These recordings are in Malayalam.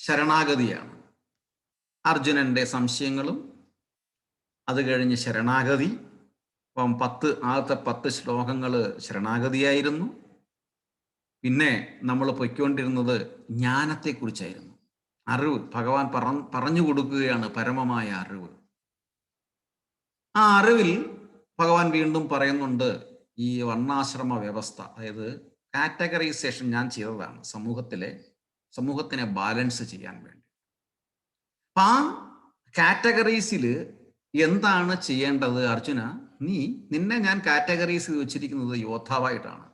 ശരണാഗതിയാണ്. അർജുനന്റെ സംശയങ്ങളും അത് കഴിഞ്ഞ് ശരണാഗതി. അപ്പം ആദ്യത്തെ 10 ശ്ലോകങ്ങൾ ശരണാഗതിയായിരുന്നു. പിന്നെ നമ്മൾ പൊയ്ക്കൊണ്ടിരുന്നത് ജ്ഞാനത്തെക്കുറിച്ചായിരുന്നു. അറിവ് ഭഗവാൻ പറഞ്ഞു കൊടുക്കുകയാണ്, പരമമായ അറിവ്. ആ അറിവിൽ ഭഗവാൻ വീണ്ടും പറയുന്നുണ്ട് ഈ വർണ്ണാശ്രമ വ്യവസ്ഥ, അതായത് കാറ്റഗറൈസേഷൻ ഞാൻ ചെയ്തതാണ് സമൂഹത്തിനെ ബാലൻസ് ചെയ്യാൻ വേണ്ടി. അപ്പം ആ കാറ്റഗറീസിൽ എന്താണ് ചെയ്യേണ്ടത്? അർജുന, നിന്നെ ഞാൻ കാറ്റഗറൈസ് ചെയ്ത് വെച്ചിരിക്കുന്നത് യോദ്ധാവായിട്ടാണ്,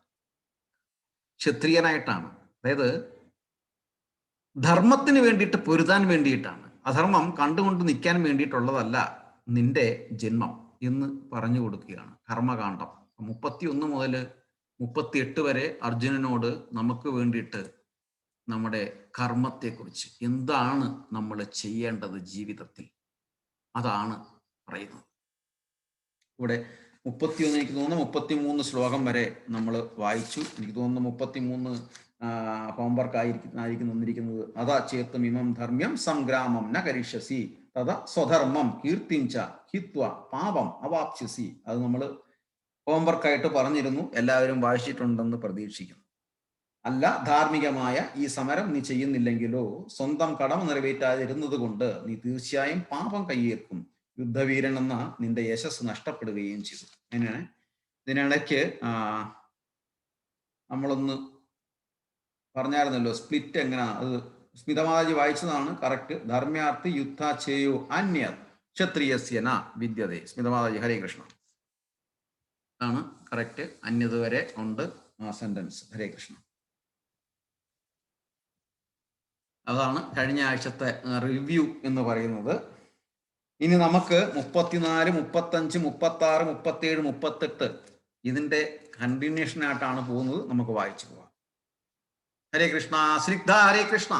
ക്ഷത്രിയനായിട്ടാണ്. അതായത് ധർമ്മത്തിന് വേണ്ടിയിട്ട് പൊരുതാൻ വേണ്ടിയിട്ടാണ്, അധർമ്മം കണ്ടുകൊണ്ട് നിൽക്കാൻ വേണ്ടിയിട്ടുള്ളതല്ല നിന്റെ ജന്മം എന്ന് പറഞ്ഞു കൊടുക്കുകയാണ്. കർമ്മകാണ്ഡം 31 മുതൽ 38 വരെ അർജുനനോട് നമുക്ക് വേണ്ടിയിട്ട് നമ്മുടെ കർമ്മത്തെക്കുറിച്ച്, എന്താണ് നമ്മൾ ചെയ്യേണ്ടത് ജീവിതത്തിൽ, അതാണ് പറയുന്നത്. ഇവിടെ 31, എനിക്ക് തോന്നുന്നു 33 ശ്ലോകം വരെ നമ്മൾ വായിച്ചു. എനിക്ക് തോന്നുന്നു 33 ഹോംവർക്ക് ആയിരിക്കും തന്നിരിക്കുന്നത്. അതാ ചേത്തും ഇമം ധർമ്മ്യം സംഗ്രാമം ന കരിഷ്യസി തഥ സ്വധർമ്മം കീർത്തിഞ്ച ഹിത്വ പാപം അവാപ്സ്യസി. അത് നമ്മൾ ഹോംവർക്കായിട്ട് പറഞ്ഞിരുന്നു, എല്ലാവരും വായിച്ചിട്ടുണ്ടെന്ന് പ്രതീക്ഷിക്കുന്നു. അല്ല, ധാർമ്മികമായ ഈ സമരം നീ ചെയ്യുന്നില്ലെങ്കിലോ സ്വന്തം കടമ നിറവേറ്റാതിരുന്നത് കൊണ്ട് നീ തീർച്ചയായും പാപം കയ്യേർക്കും, യുദ്ധവീരൻ എന്ന നിന്റെ യശസ് നഷ്ടപ്പെടുകയും ചെയ്തു. അങ്ങനെയാണ്. ഇതിനിടയ്ക്ക് നമ്മളൊന്ന് പറഞ്ഞായിരുന്നല്ലോ സ്പ്ലിറ്റ് എങ്ങനെയാ, അത് സ്മിതമാജി വായിച്ചതാണ് കറക്റ്റ്. ധർമ്മ്യാർത്ഥി യുദ്ധ ചെയ്യോ അന്യ ക്ഷത്രിയസ്യന വിദ്യതേ. സ്മിതമാതാജി, ഹരേ കൃഷ്ണ, ആണ് കറക്റ്റ്. അന്യത് വരെ ഉണ്ട് ആ സെന്റൻസ്. ഹരേ കൃഷ്ണ. അതാണ് കഴിഞ്ഞ ആഴ്ചത്തെ റിവ്യൂ എന്ന് പറയുന്നത്. ഇനി നമുക്ക് 34, 35, 36, 37, 38 ഇതിന്റെ കണ്ടിന്യൂഷൻ ആയിട്ടാണ് പോകുന്നത്. നമുക്ക് വായിച്ചു പോവാം. ഹരേ കൃഷ്ണ. സ്നിഗ്ധ, ഹരേ കൃഷ്ണ.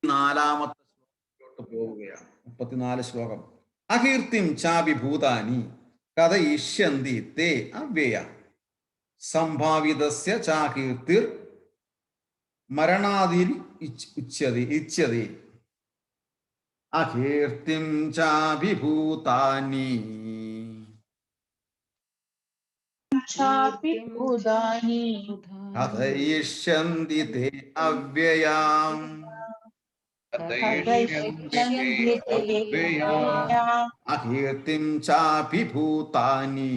നാലാമത്തെ ശ്ലോകത്തിലോട്ട് പോവുകയാണ്. 34 ശ്ലോകം. അകീർത്തിം ചാഭിഭൂതാനി കഥയിഷ്യന്തി തേ അവ്യയ സംഭാവിതസ്യ ചാകീർത്തിർ മരണാദിർ ഇച്ഛതി. അകീർത്തിം ചാഭിഭൂതാനി കഥയിഷ്യന്തി തേ അവ്യയാം അകീർത്തിം ചാഭിഭൂതാനി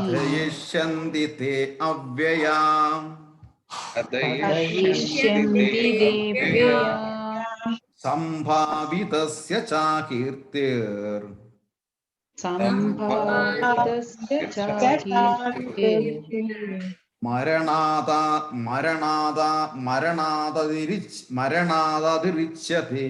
കഥയിഷ്യന്തി തേ അവ്യയാം സംഭാവിതസ്യ ചാകീർത്തിർ മരണാദതിരിച്യതേ.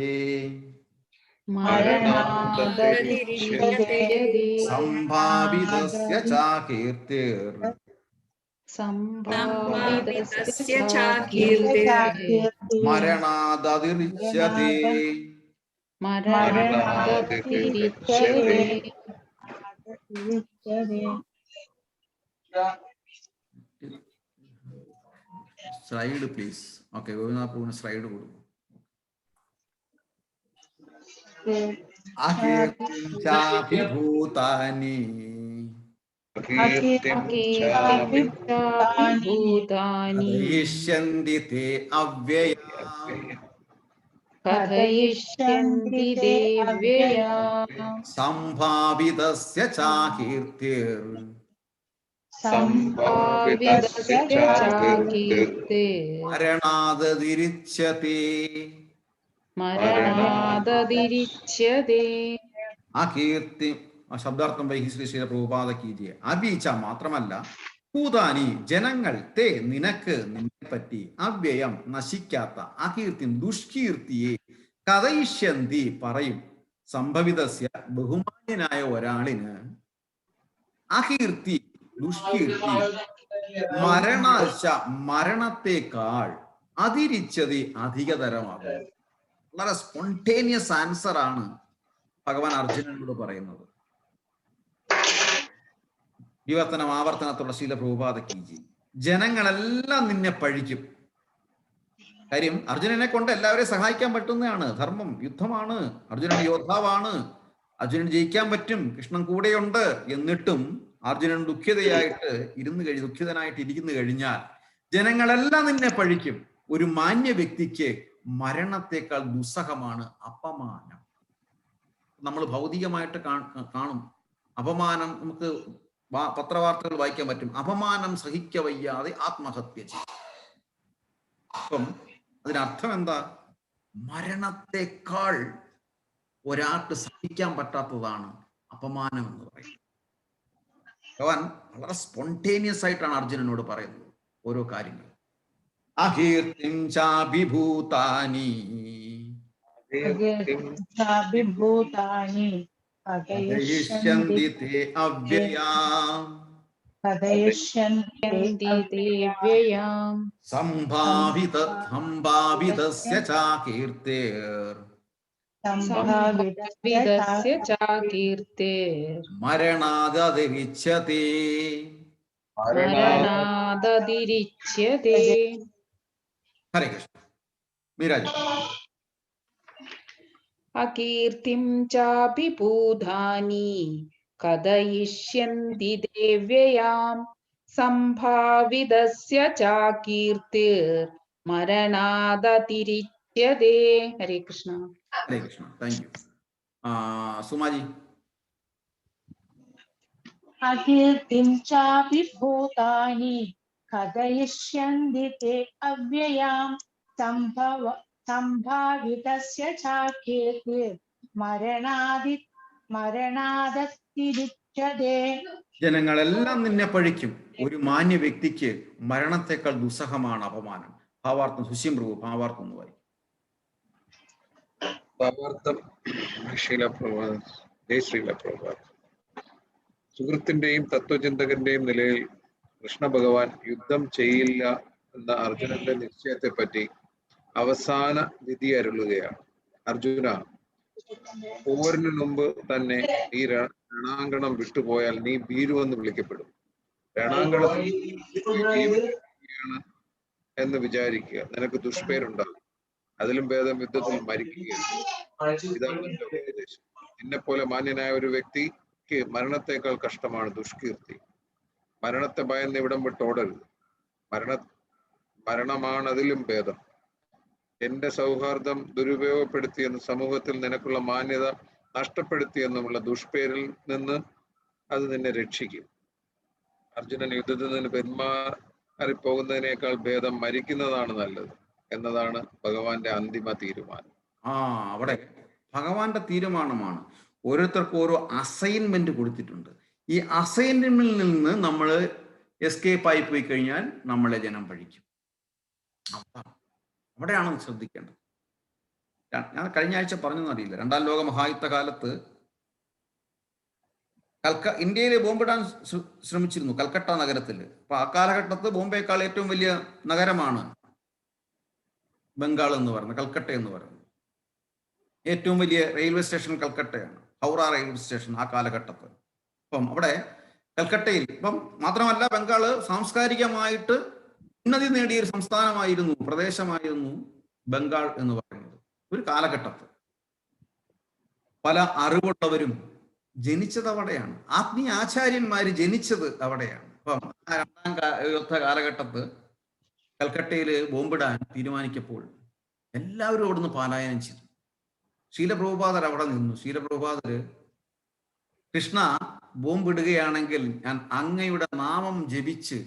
സംഭാവിതസ്യ ചാകീർത്തിർ മരണാദതിരിച്യതേ. Slide please. Okay, Govindapurna slide കൊടുക്കും. അകീർത്തിം ചാഭിഭൂതാനി കഥയിഷ്യന്തി തേ അവ്യയാം സംഭാവിതസ്യ ചാകീർത്തിർ മരണാദതിരിച്യതേ. അകീർത്തി ശബ്ദാർത്ഥം വൈ ശ്രീ ശ്രീ പ്രഭുപാദ കീജിയെ. അബീച്ച മാത്രമല്ല, ഭൂതാനി ജനങ്ങൾ, തേ നിനക്ക്, നിന്നെ പറ്റി, അവ്യയം നശിക്കാത്ത, അകീർത്തി ദുഷ്കീർത്തിയെ, കഥയിഷ്യന്തി പറയും, സംഭവിതസ്യ ബഹുമാന്യനായ ഒരാളിന്, അകീർത്തി ദുഷ്കീർത്തി, മരണത്തെക്കാൾ, അതിരിച്ചതി അധികതരമാകും. വളരെ സ്പോണ്ടേനിയസ് ആൻസർ ആണ് ഭഗവാൻ അർജുനനോട് പറയുന്നത്. വിവർത്തനം ആവർത്തനത്തുള്ള ശീല പ്രഭുപാദ കീജി. ജനങ്ങളെല്ലാം നിന്നെ പഴിക്കും. കാര്യം അർജുനനെ കൊണ്ട് എല്ലാവരെയും സഹായിക്കാൻ പറ്റുന്നതാണ്. ധർമ്മം, യുദ്ധമാണ്, അർജുനൻ യോദ്ധാവാണ്, അർജുനൻ ജയിക്കാൻ പറ്റും, കൃഷ്ണൻ കൂടെയുണ്ട്. എന്നിട്ടും അർജുനൻ ദുഃഖിതനായിട്ട് ഇരിക്കുന്നു കഴിഞ്ഞാൽ ജനങ്ങളെല്ലാം നിന്നെ പഴിക്കും. ഒരു മാന്യ വ്യക്തിക്ക് മരണത്തെക്കാൾ ദുസ്സഹമാണ് അപമാനം. നമ്മൾ ഭൗതികമായിട്ട് കാണും അപമാനം. നമുക്ക് പത്രവാർത്തകൾ വായിക്കാൻ പറ്റും. അപമാനം സഹിക്കവയ്യാതെ ആത്മഹത്യ ചെയ്യും. അപ്പം അതിനർത്ഥം എന്താ? മരണത്തെക്കാൾ ഒരാൾക്ക് സഹിക്കാൻ പറ്റാത്തതാണ് അപമാനം എന്ന് പറയുന്നത്. ഭഗവാൻ വളരെ സ്പോണ്ടേനിയസ് ആയിട്ടാണ് അർജുനനോട് പറയുന്നത് ഓരോ കാര്യങ്ങൾ. അകീർത്തിം ചാഭിഭൂതാനി കഥയിഷ്യന്തി തേ അവ്യയാം സംഭാവിതസ്യ ചാകീർത്തേർ മരണാദതിരിച്യതേ. ഹരേ കൃഷ്ണ. മീരാജി. അകീർത്തിം ചാപി ഭൂതാനി കഥയിഷ്യന്തി ദേവ്യയാം സംഭാവിതസ്യ ചാകീർത്തിർ മരണാദതിരിച്യതേ. ഹരേ കൃഷ്ണ. ഹരേ കൃഷ്ണ. Thank you. സുമാജി. അകീർത്തിം ചാപി ഭൂതാനി കഥയിഷ്യന്തി തേ അവ്യയാം സംഭാവിതസ്യ ചാകീർത്തിർ മരണാദതിരിച്യതേ. ജനങ്ങളെല്ലാം നിന്നെ പഴിക്കും. ഒരു മാന്യ വ്യക്തിക്ക് മരണത്തെക്കാൾ ദുസ്സഹമാണ് അപമാനം. ഭാവാർത്ഥം സുശീം പ്രഭു ഭാവാർത്ഥം എന്ന് പറയും. ഭാവാർത്ഥം സുഹൃത്തിന്റെയും തത്വചിന്തകന്റെയും നിലയിൽ കൃഷ്ണ ഭഗവാൻ യുദ്ധം ചെയ്യില്ല എന്ന അർജുനന്റെ നിശ്ചയത്തെ പറ്റി അവസാന വിധി അരുളുകയാണ്. അർജുന, പോരിന് മുമ്പ് തന്നെ ഈ രണാങ്കണം വിട്ടുപോയാൽ നീ ഭീരുവെന്ന് വിളിക്കപ്പെടും. രണാങ്കണത്തിൽ എന്ന് വിചാരിക്കുക, നിനക്ക് ദുഷ്പേരുണ്ടാകും. അതിലും ഭേദം യുദ്ധത്തിൽ മരിക്കുകയാണ്. ഇതാണ് എന്റെ ഉപദേശം. നിന്നെ പോലെ മാന്യനായ ഒരു വ്യക്തിക്ക് മരണത്തെക്കാൾ കഷ്ടമാണ് ദുഷ്കീർത്തി. മരണത്തെ ഭയന്ന് ഇവിടം വിട്ടോടരുത്. മരണമാണ് അതിലും ഭേദം. എന്റെ സൗഹാർദ്ദം ദുരുപയോഗപ്പെടുത്തിയെന്ന് സമൂഹത്തിൽ നിനക്കുള്ള മാന്യത നഷ്ടപ്പെടുത്തിയെന്നുമുള്ള ദുഷ്പേരിൽ നിന്ന് അത് നിന്നെ രക്ഷിക്കും. അർജുനൻ യുദ്ധത്തിൽ നിന്ന് പിന്മാറിപ്പോകുന്നതിനേക്കാൾ ഭേദം മരിക്കുന്നതാണ് നല്ലത് എന്നതാണ് ഭഗവാന്റെ അന്തിമ തീരുമാനം. അവിടെ ഭഗവാന്റെ തീരുമാനമാണ്. ഓരോരുത്തർക്കും ഓരോ അസൈൻമെന്റ് കൊടുത്തിട്ടുണ്ട്. ഈ അസൈൻമെന്റിൽ നിന്ന് നമ്മൾ എസ്കേപ്പ് ആയി പോയി കഴിഞ്ഞാൽ നമ്മളെ ജനം പഴിക്കും. അവിടെയാണ് ശ്രദ്ധിക്കേണ്ടത്. ഞാൻ കഴിഞ്ഞ ആഴ്ച പറഞ്ഞെന്നറിയില്ല, രണ്ടാം ലോക മഹായുദ്ധ കാലത്ത് ഇന്ത്യയിലെ ബോംബിടാൻ ശ്രമിച്ചിരുന്നു കൽക്കട്ട നഗരത്തിൽ. അപ്പൊ ആ കാലഘട്ടത്ത് ബോംബെക്കാൾ ഏറ്റവും വലിയ നഗരമാണ് ബംഗാൾ എന്ന് പറയുന്നത്, കൽക്കട്ട എന്ന് പറയുന്നത്. ഏറ്റവും വലിയ റെയിൽവേ സ്റ്റേഷൻ കൽക്കട്ടയാണ്, ഹൗറ റെയിൽവേ സ്റ്റേഷൻ ആ കാലഘട്ടത്ത്. അപ്പം അവിടെ കൽക്കട്ടയിൽ ഇപ്പം മാത്രമല്ല, ബംഗാള് സാംസ്കാരികമായിട്ട് ഉന്നതി നേടിയ ഒരു സംസ്ഥാനമായിരുന്നു, പ്രദേശമായിരുന്നു ബംഗാൾ എന്ന് പറയുന്നത്. ഒരു കാലഘട്ടത്ത് പല അറിവുള്ളവരും ജനിച്ചത് അവിടെയാണ്. ആത്മീയ ആചാര്യന്മാര് ജനിച്ചത് അവിടെയാണ്. അപ്പം രണ്ടാം യുദ്ധ കാലഘട്ടത്ത് കൽക്കട്ടയില് ബോംബിടാൻ തീരുമാനിക്കപ്പോൾ എല്ലാവരും അവിടുന്ന് പലായനം ചെയ്തു. ശീലപ്രഭുപാദർ അവിടെ നിന്നു. ശീലപ്രഭുപാദര്, കൃഷ്ണ ബോംബിടുകയാണെങ്കിൽ ഞാൻ അങ്ങയുടെ നാമം ജപിച്ച്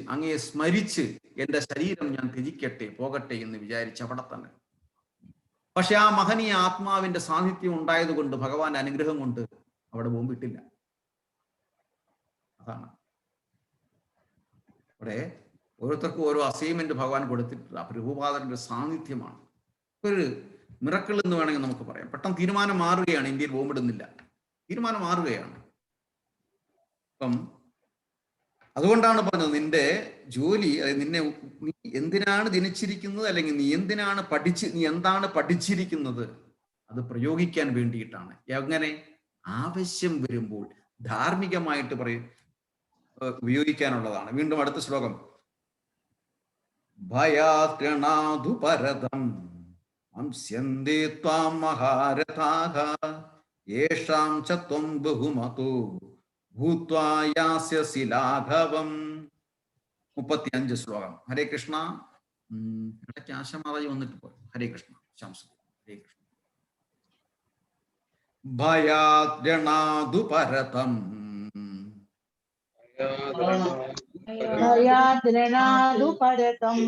അങ്ങയെ സ്മരിച്ച് എൻ്റെ ശരീരം ഞാൻ ത്യജിക്കട്ടെ, പോകട്ടെ എന്ന് വിചാരിച്ച് അവിടെ തന്നെ. പക്ഷെ ആ മഹനീയ ആത്മാവിന്റെ സാന്നിധ്യം ഉണ്ടായതുകൊണ്ട്, ഭഗവാന്റെ അനുഗ്രഹം കൊണ്ട് അവിടെ ബോംബിട്ടില്ല. അതാണ് അവിടെ ഓരോരുത്തർക്കും ഓരോ അസൈൻമെന്റ് ഭഗവാൻ കൊടുത്തിട്ടുണ്ട്. ആ പ്രഭുപാദന്റെ സാന്നിധ്യമാണ് ഒരു മിറക്കിൾ എന്ന് വേണമെങ്കിൽ നമുക്ക് പറയാം. പെട്ടെന്ന് തീരുമാനം മാറുകയാണ്. ഇന്ത്യയിൽ ബോംബിടുന്നില്ല, തീരുമാനം മാറുകയാണ്. ഇപ്പം അതുകൊണ്ടാണ് പറഞ്ഞത് നിന്റെ ജോലി, അതായത് നീ എന്തിനാണ് ജനിച്ചിരിക്കുന്നത്, അല്ലെങ്കിൽ നീ എന്താണ് പഠിച്ചിരിക്കുന്നത്, അത് പ്രയോഗിക്കാൻ വേണ്ടിയിട്ടാണ്. എങ്ങനെ? ആവശ്യം വരുമ്പോൾ ധാർമ്മികമായിട്ട് ഉപയോഗിക്കാനുള്ളതാണ്. വീണ്ടും അടുത്ത ശ്ലോകം. ഭയാത്രണാദു പരതം അംസ്യന്തേ ത്വാം മഹാരഥാഃ യേഷാം ച ത്വം ബഹുമതോ ഭൂത്വാ യാസ്യസി ലാഘവം. 35 ശ്ലോകം. ഹരേ കൃഷ്ണ. ഇടയ്ക്ക് ആശമാതാജി വന്നിട്ട് പോയി. ഹരേ കൃഷ്ണ. ഹരേ കൃഷ്ണ. ഭയാദ്രണാദു പരതം ഭയാദ്രണാദു പരതം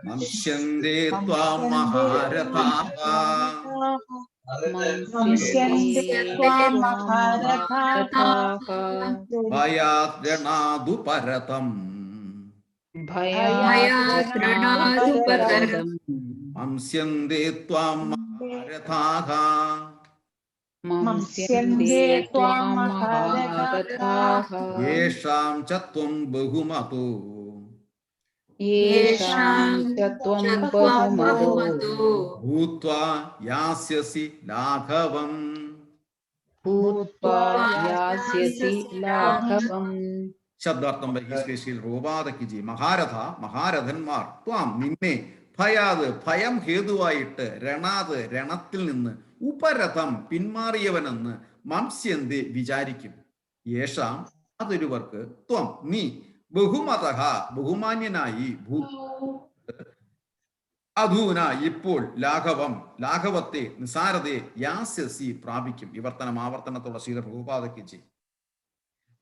മംസ്യന്തേ ത്വാം മഹാരഥാഃ ഭയാദ്രണാദു പരതം മംസ്യന്തേ ത്വാം മഹാരഥാഃ യേഷാം ച ത്വം ബഹുമതോ ഭൂത്വാ യാസ്യസി ലാഘവം. ശബ്ദാർത്ഥം റൂപാതക്കിജി. മഹാരഥന്മാർ ത്വാം നിന്നെ ഭയം ഹേതുവായിട്ട് രണത്തിൽ നിന്ന് ഉപരഥം പിന്മാറിയവനെന്ന് മംസ്യന്തി വിചാരിക്കും. യേഷാം അതൊരുവർക്ക് ത്വം നീ ബഹുമതഃ ബഹുമാന്യനായി അധൂന ഇപ്പോൾ ലാഘവത്തെ നിസാരതയെ യാസ്യസി പ്രാപിക്കും. ആവർത്തനത്തോടെ ശ്രീ പ്രഭുപാദക്കിജി.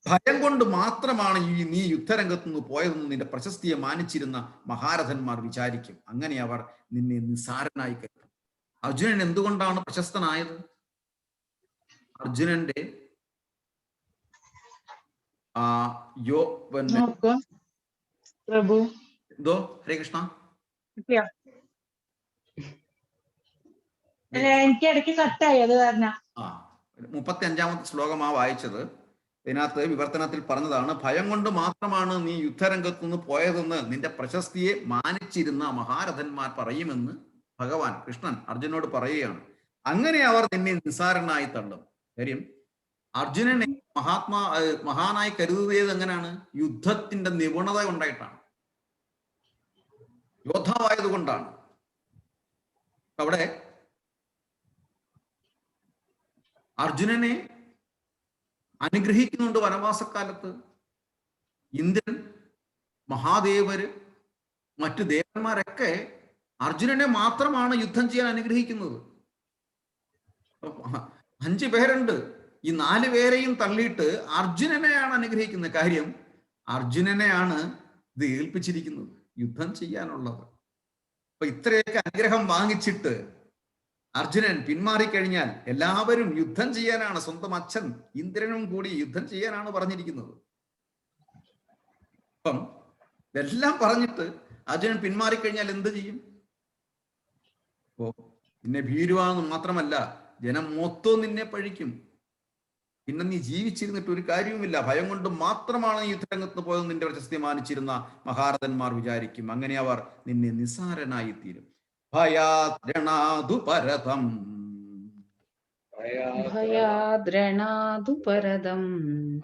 ഭയം കൊണ്ട് മാത്രമാണ് നീ യുദ്ധരംഗത്ത് നിന്ന് പോയതെന്ന് നിന്റെ പ്രശസ്തിയെ മാനിച്ചിരുന്ന മഹാരഥന്മാർ വിചാരിക്കും. അങ്ങനെ അവർ നിന്നെ നിസാരനായി കരുതും. അർജുനൻ എന്തുകൊണ്ടാണ് പ്രശസ്തനായത്? അർജുനന്റെ പ്രഭു എന്തോ ഹരേ കൃഷ്ണ. എനിക്ക് ഇടയ്ക്ക് കട്ടായി, അത് കാരണം. 35ാമത്തെ ശ്ലോകമാ വായിച്ചത്. ഇതിനകത്ത് വിവർത്തനത്തിൽ പറഞ്ഞതാണ്, ഭയം കൊണ്ട് മാത്രമാണ് നീ യുദ്ധരംഗത്ത് നിന്ന് പോയതെന്ന് നിന്റെ പ്രശസ്തിയെ മാനിച്ചിരുന്ന മഹാരഥന്മാർ പറയുമെന്ന് ഭഗവാൻ കൃഷ്ണൻ അർജുനോട് പറയുകയാണ്. അങ്ങനെ അവർ നിന്നെ നിസ്സാരനായി തള്ളും. കാര്യം അർജുനനെ മഹാനായി കരുതുന്നത് എങ്ങനെയാണ്? യുദ്ധത്തിന്റെ നിപുണത കൊണ്ടായിട്ടാണ്, യോദ്ധാവായത് കൊണ്ടാണ്. അവിടെ അർജുനനെ അനുഗ്രഹിക്കുന്നുണ്ട് വനവാസക്കാലത്ത്. ഇന്ദ്രൻ, മഹാദേവര്, മറ്റു ദേവന്മാരൊക്കെ അർജുനനെ മാത്രമാണ് യുദ്ധം ചെയ്യാൻ അനുഗ്രഹിക്കുന്നത്. 5 പേരുണ്ട്. ഈ 4 പേരെയും തള്ളിയിട്ട് അർജുനനെയാണ് അനുഗ്രഹിക്കുന്നത്. കാര്യം അർജുനനെയാണ് ഇത് ഏൽപ്പിച്ചിരിക്കുന്നത് യുദ്ധം ചെയ്യാനുള്ളത്. അപ്പൊ ഇത്രയൊക്കെ അനുഗ്രഹം വാങ്ങിച്ചിട്ട് അർജുനൻ പിന്മാറിക്കഴിഞ്ഞാൽ എല്ലാവരും യുദ്ധം ചെയ്യാനാണ്, സ്വന്തം അച്ഛൻ ഇന്ദ്രനും കൂടി യുദ്ധം ചെയ്യാനാണ് പറഞ്ഞിരിക്കുന്നത്. അപ്പം ഇതെല്ലാം പറഞ്ഞിട്ട് അർജുനൻ പിന്മാറിക്കഴിഞ്ഞാൽ എന്ത് ചെയ്യും? ഓ, നിന്നെ ഭീരുവാന്ന് മാത്രമല്ല, ജനം മൊത്തവും നിന്നെ പഴിക്കും. പിന്നെ നീ ജീവിച്ചിരുന്നിട്ട് ഒരു കാര്യവുമില്ല. ഭയം കൊണ്ട് മാത്രമാണ് ഈ യുദ്ധരംഗത്ത് പോയത് നിന്റെ പ്രശസ്തി മാനിച്ചിരുന്ന മഹാരഥന്മാർ വിചാരിക്കും. അങ്ങനെ അവർ നിന്നെ നിസ്സാരനായി തീരും. ഭയാദ്രണാദു പരതം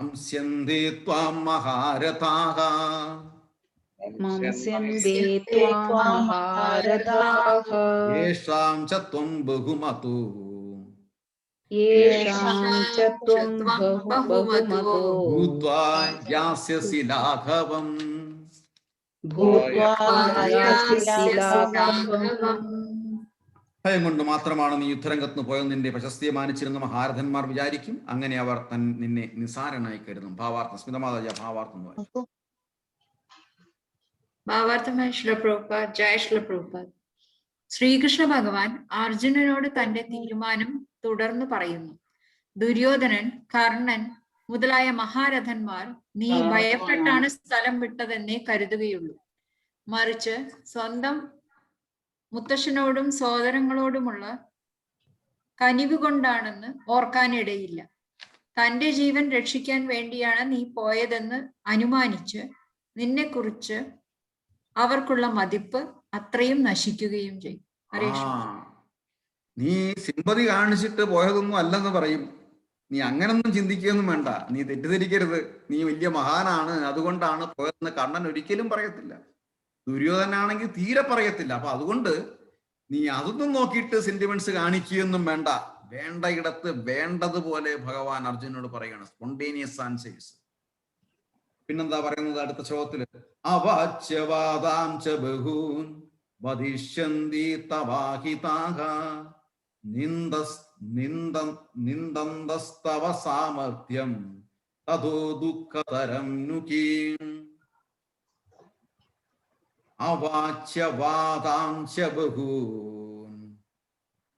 അംസ്യന്തേ ത്വാം മഹാരഥാഃ യേഷാം ച ത്വം ബഹുമതോ ഭൂത്വാ യാസ്യസി ലാഘവം. ഭയം കൊണ്ട് മാത്രമാണ് നീ യുദ്ധരംഗത്ത് പോയത് നിന്റെ പ്രശസ്തിയെ മാനിച്ചിരുന്ന മഹാരഥന്മാർ വിചാരിക്കും. അങ്ങനെ അവർ നിന്നെ നിസാരനായി കരുതും. ഭാവാർത്ഥം സ്മിതമാതാജ ഭാവാർത്ഥം വായിക്കും. ഭാവാർത്ഥമായ ശ്രീപ്രഭുപാദ്. ജയ ശ്രീപ്രഭുപാദ്. ശ്രീകൃഷ്ണ ഭഗവാൻ അർജുനനോട് തന്റെ തീരുമാനം തുടർന്ന് പറയുന്നു. ദുര്യോധനൻ, കർണൻ മുതലായ മഹാരഥന്മാർ നീ ഭയപ്പെട്ടാണ് സ്ഥലം വിട്ടതെന്നേ കരുതുകയുള്ളൂ. മറിച്ച് സ്വന്തം മുത്തശ്ശനോടും സോദരങ്ങളോടുമുള്ള കനിവ് കൊണ്ടാണെന്ന് ഓർക്കാനിടയില്ല. തന്റെ ജീവൻ രക്ഷിക്കാൻ വേണ്ടിയാണ് നീ പോയതെന്ന് അനുമാനിച്ച് നിന്നെക്കുറിച്ച് അവർക്കുള്ള മതിപ്പ് അത്രയും നശിക്കുകയും ചെയ്യും. ഹരേ കൃഷ്ണ. നീ സിമ്പതി കാണിച്ചിട്ട് പോയതൊന്നും അല്ലെന്ന് പറയും. നീ അങ്ങനൊന്നും ചിന്തിക്കുകയൊന്നും വേണ്ട. നീ തെറ്റിദ്ധരിക്കരുത്. നീ വലിയ മഹാനാണ്, അതുകൊണ്ടാണ് പോയതെന്ന് കണ്ണൻ ഒരിക്കലും പറയത്തില്ല. ദുര്യോധനാണെങ്കിൽ തീരെ പറയത്തില്ല. അപ്പൊ അതുകൊണ്ട് നീ അതൊന്നും നോക്കിയിട്ട് സെന്റിമെന്റ്സ് കാണിക്കുകയൊന്നും വേണ്ട. വേണ്ടയിടത്ത് വേണ്ടതുപോലെ ഭഗവാൻ അർജുനോട് പറയുകയാണ്. Spontaneous answers. പിന്നെന്താ പറയുന്നത് അടുത്ത ശ്ലോകത്തില്? അവാച്യവാദാം ച ബഹൂൻ വദിഷ്യന്തി തവാഹിതാഃ നിന്ദന്തസ്തവ സാമർത്ഥ്യം തതോ ദുഃഖതരം नु കിം. അവാച്യവാദാംശ ബഹൂൻ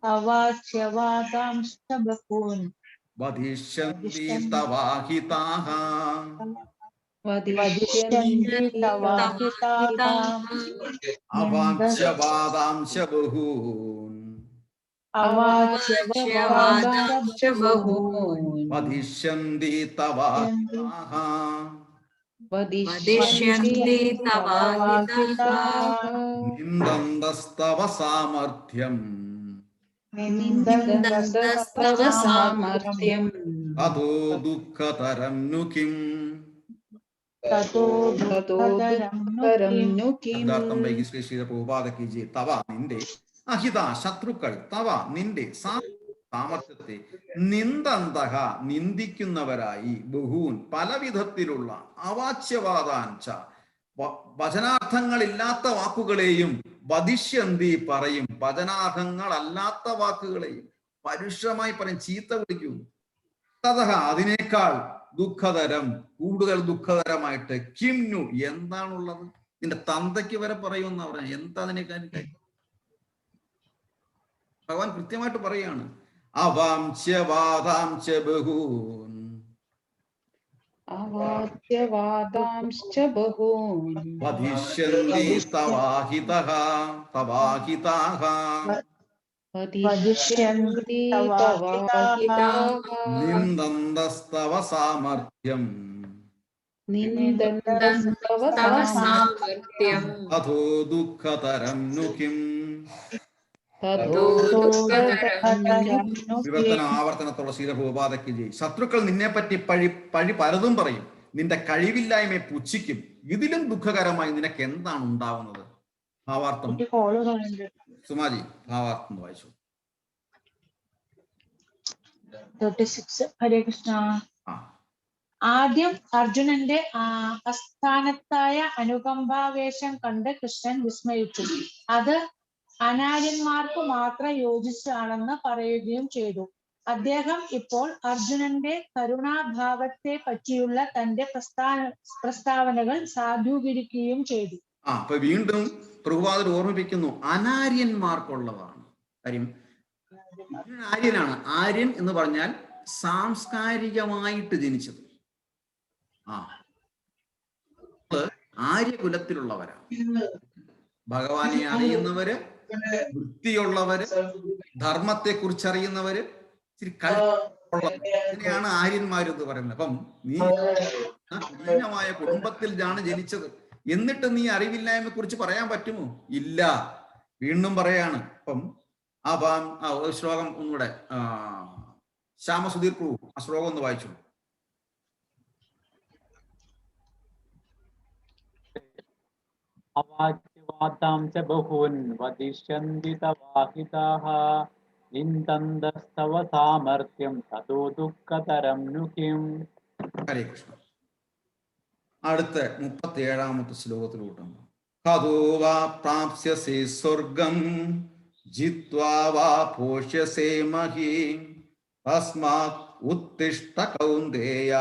അവാച്യവാദാംശ്ച ബഹൂൻ വദിഷ്യന്തി തവാഹിതാഃ വദിഷ്യന്തി തവാഹിതാഃ അവാച്യവാദാംശ ബഹൂൻ അവാച്യവാദാംശ്ച ബഹൂൻ വദിഷ്യന്തി തവാഹിതാഃ വദിഷ്യന്തി തവാഹിതാഃ നിന്ദന്തസ്തവ സാമർത്ഥ്യം നിന്ദന്തസ്തവ സാമർത്ഥ്യം അതോ ദുഃഖതരം नु കിം. തതോ ദുഃഖതരം नु കിം. ശബ്ദാർത്ഥം വൈകി ശ്രീ ശ്രീ പ്രഭുപാദ കി ജയ്. തവ നിന്റെ അഹിത ശത്രുക്കൾ തവ നിന്റെ സാമർത്ഥ്യത്തെ നിന്ദന്തഹ നിന്ദിക്കുന്നവരായി ബഹൂൻ പലവിധത്തിലുള്ള അവാച്യവാദാഞ്ച വചനാർത്ഥങ്ങളില്ലാത്ത വാക്കുകളെയും വദിഷ്യന്തി പറയും, വചനാർത്ഥങ്ങളല്ലാത്ത വാക്കുകളെയും പരുഷമായി പറയും, ചീത്ത വിളിക്കും. തതഹ അതിനേക്കാൾ ദുഃഖതരം കൂടുതൽ ദുഃഖതരമായിട്ട് കിംനു എന്താണുള്ളത്? നിന്റെ തന്തയ്ക്ക് വരെ പറയുമെന്നാ പറഞ്ഞ. എന്താ അതിനേക്കാൾ ഭഗവാൻ കൃത്യമായിട്ട് പറയാണ്. അവാംച്യവാദാംശ ബഹൂൻ അവാച്യവാദാംശ്ച ബഹൂൻ വദിഷ്യന്തി തവാഹിതഃ തവാഹിതാഃ വദിഷ്യന്തി തവാഹിതാഃ നിന്ദന്തസ്തവ സാമർത്ഥ്യം നിന്ദന്തസ്തവ സാമർത്ഥ്യം അതോ ദുഃഖതരം नु കിം. വിവർത്തന ആവർത്തനത്തുള്ള ശീലഭൂപാതയ്ക്ക് ജയ്. ശത്രുക്കൾ നിന്നെപ്പറ്റി പഴി പലതും പറയും, നിന്റെ കഴിവില്ലായ്മയെ പുച്ഛിക്കും. ഇതിലും ദുഃഖകരമായി നിനക്ക് എന്താണ് ഉണ്ടാവുന്നത്? ഭാവാർത്ഥം സുമാജി ഭാവാർത്ഥം വായിച്ചു. 36 ഹരേ കൃഷ്ണ. ആദ്യം അർജുനന്റെ അസ്ഥാനത്തായ അനുകമ്പാവേശം കണ്ട് കൃഷ്ണൻ വിസ്മയിച്ചു. അത് അനാര്യന്മാർക്ക് മാത്രം യോജിച്ചാണെന്ന് പറയുകയും ചെയ്തു. അദ്ദേഹം ഇപ്പോൾ അർജുനന്റെ കരുണാഭാവത്തെ പറ്റിയുള്ള തന്റെ പ്രസ്താവനകൾ സാധൂകരിക്കുകയും ചെയ്തു. അപ്പൊ വീണ്ടും പ്രഭുപാദർ ഓർമ്മിപ്പിക്കുന്നു, അനാര്യന്മാർക്കുള്ളതാണ് കാര്യം. ആര്യനാണ്. ആര്യൻ എന്ന് പറഞ്ഞാൽ സാംസ്കാരികമായിട്ട് ജനിച്ചത്. ആര്യകുലത്തിലുള്ളവരാണ്. ഭഗവാനെ അറിയുന്നവര്, വൃത്തിയുള്ളവര്, ധർമ്മത്തെ കുറിച്ച് അറിയുന്നവര്, ഇച്ചിരി ഇതിനെയാണ് ആര്യന്മാരെന്ന് പറയുന്നത്. അപ്പം നീ ഹീനമായ കുടുംബത്തിലാണ് ജനിച്ചത്, എന്നിട്ട് നീ അറിവില്ലായ്മയെ കുറിച്ച് പറയാൻ പറ്റുമോ? ഇല്ല. വീണ്ടും പറയാണ്. അപ്പം ഒരു ശ്ലോകം ഒന്നുകൂടെ ശ്യാമസുധീർ പ്രഭു ആ ശ്ലോകം ഒന്ന് വായിച്ചു. അവാച്യവാദാംശ ബഹൂൻ വദിഷ്യന്തി തവാഹിതാഃ നിന്ദന്തസ്തവ സാമർത്ഥ്യം തതോ ദുഃഖതരം नु കിം. ഹരേ കൃഷ്ണ. അടുത്ത 37ാമത്തെ ശ്ലോകത്തിലോട്ട്. കതോ വാ പ്രാപ്സ്യസേ സ്വർഗം ജിത്വാ വാ പോഷ്യസേ മഹീം തസ്മാത് ഉത്തിഷ്ഠ കൗന്ദേയ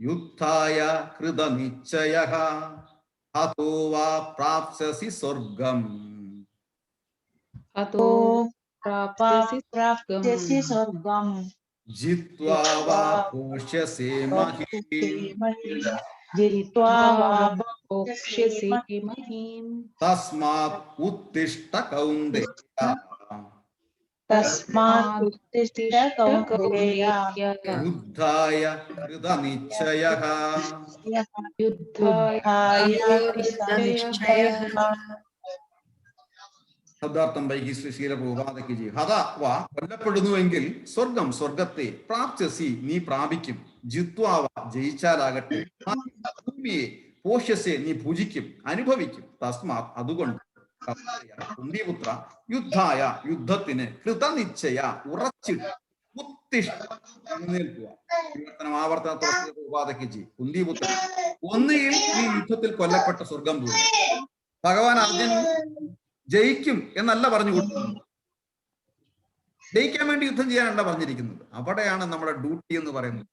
യുദ്ധായ കൃതനിശ്ചയഃ ഹതോ വാ പ്രാപ്സ്യസി സ്വർഗം. ഹതോ പ്രാപ്സ്യസി സ്വർഗം ജിത്വാ വാ പോഷ്യസേ മഹീം തസ്മാത് ഉത്തിഷ്ഠ കൗന്ദേയ. തസ്മാദുത്തിഷ്ഠ കൗന്ദേയ യുദ്ധായ കൃതനിശ്ചയഃ. യുദ്ധായ നിശ്ചയഃ. ശബ്ദാർത്ഥം വൈകി ശ്രീശീല പ്രഭുപാദയ്ക്ക് ചെയ്യും. ഹത വാ കൊല്ലപ്പെടുന്നുവെങ്കിൽ സ്വർഗം സ്വർഗത്തെ പ്രാപ്സ്യസി നീ പ്രാപിക്കും. ജിത്വാവ ജയിച്ചാലാകട്ടെ ഭൂമിയെ പോഷ്യസെ നീ ഭുജിക്കും അനുഭവിക്കും. തസ്മാത് അതുകൊണ്ട് കുന്തിപുത്ര യുദ്ധായ യുദ്ധത്തിന് കൃതനിശ്ചയ ഉറച്ചിട്ട് ഉത്തിഷ്ഠ നിൽക്കുക. ആവർത്തനത്തോടെ ഉപാധയ്ക്ക് ചെയ്യും. കുന്തിപുത്ര ഒന്നുകിൽ ഈ യുദ്ധത്തിൽ കൊല്ലപ്പെട്ട സ്വർഗം പോകും. ഭഗവാൻ അർജുൻ ജയിക്കും എന്നല്ല പറഞ്ഞു കൊടുക്കുന്നത്. ജയിക്കാൻ വേണ്ടി യുദ്ധം ചെയ്യാനല്ല പറഞ്ഞിരിക്കുന്നത്. അവിടെയാണ് നമ്മുടെ ഡ്യൂട്ടി എന്ന് പറയുന്നത്.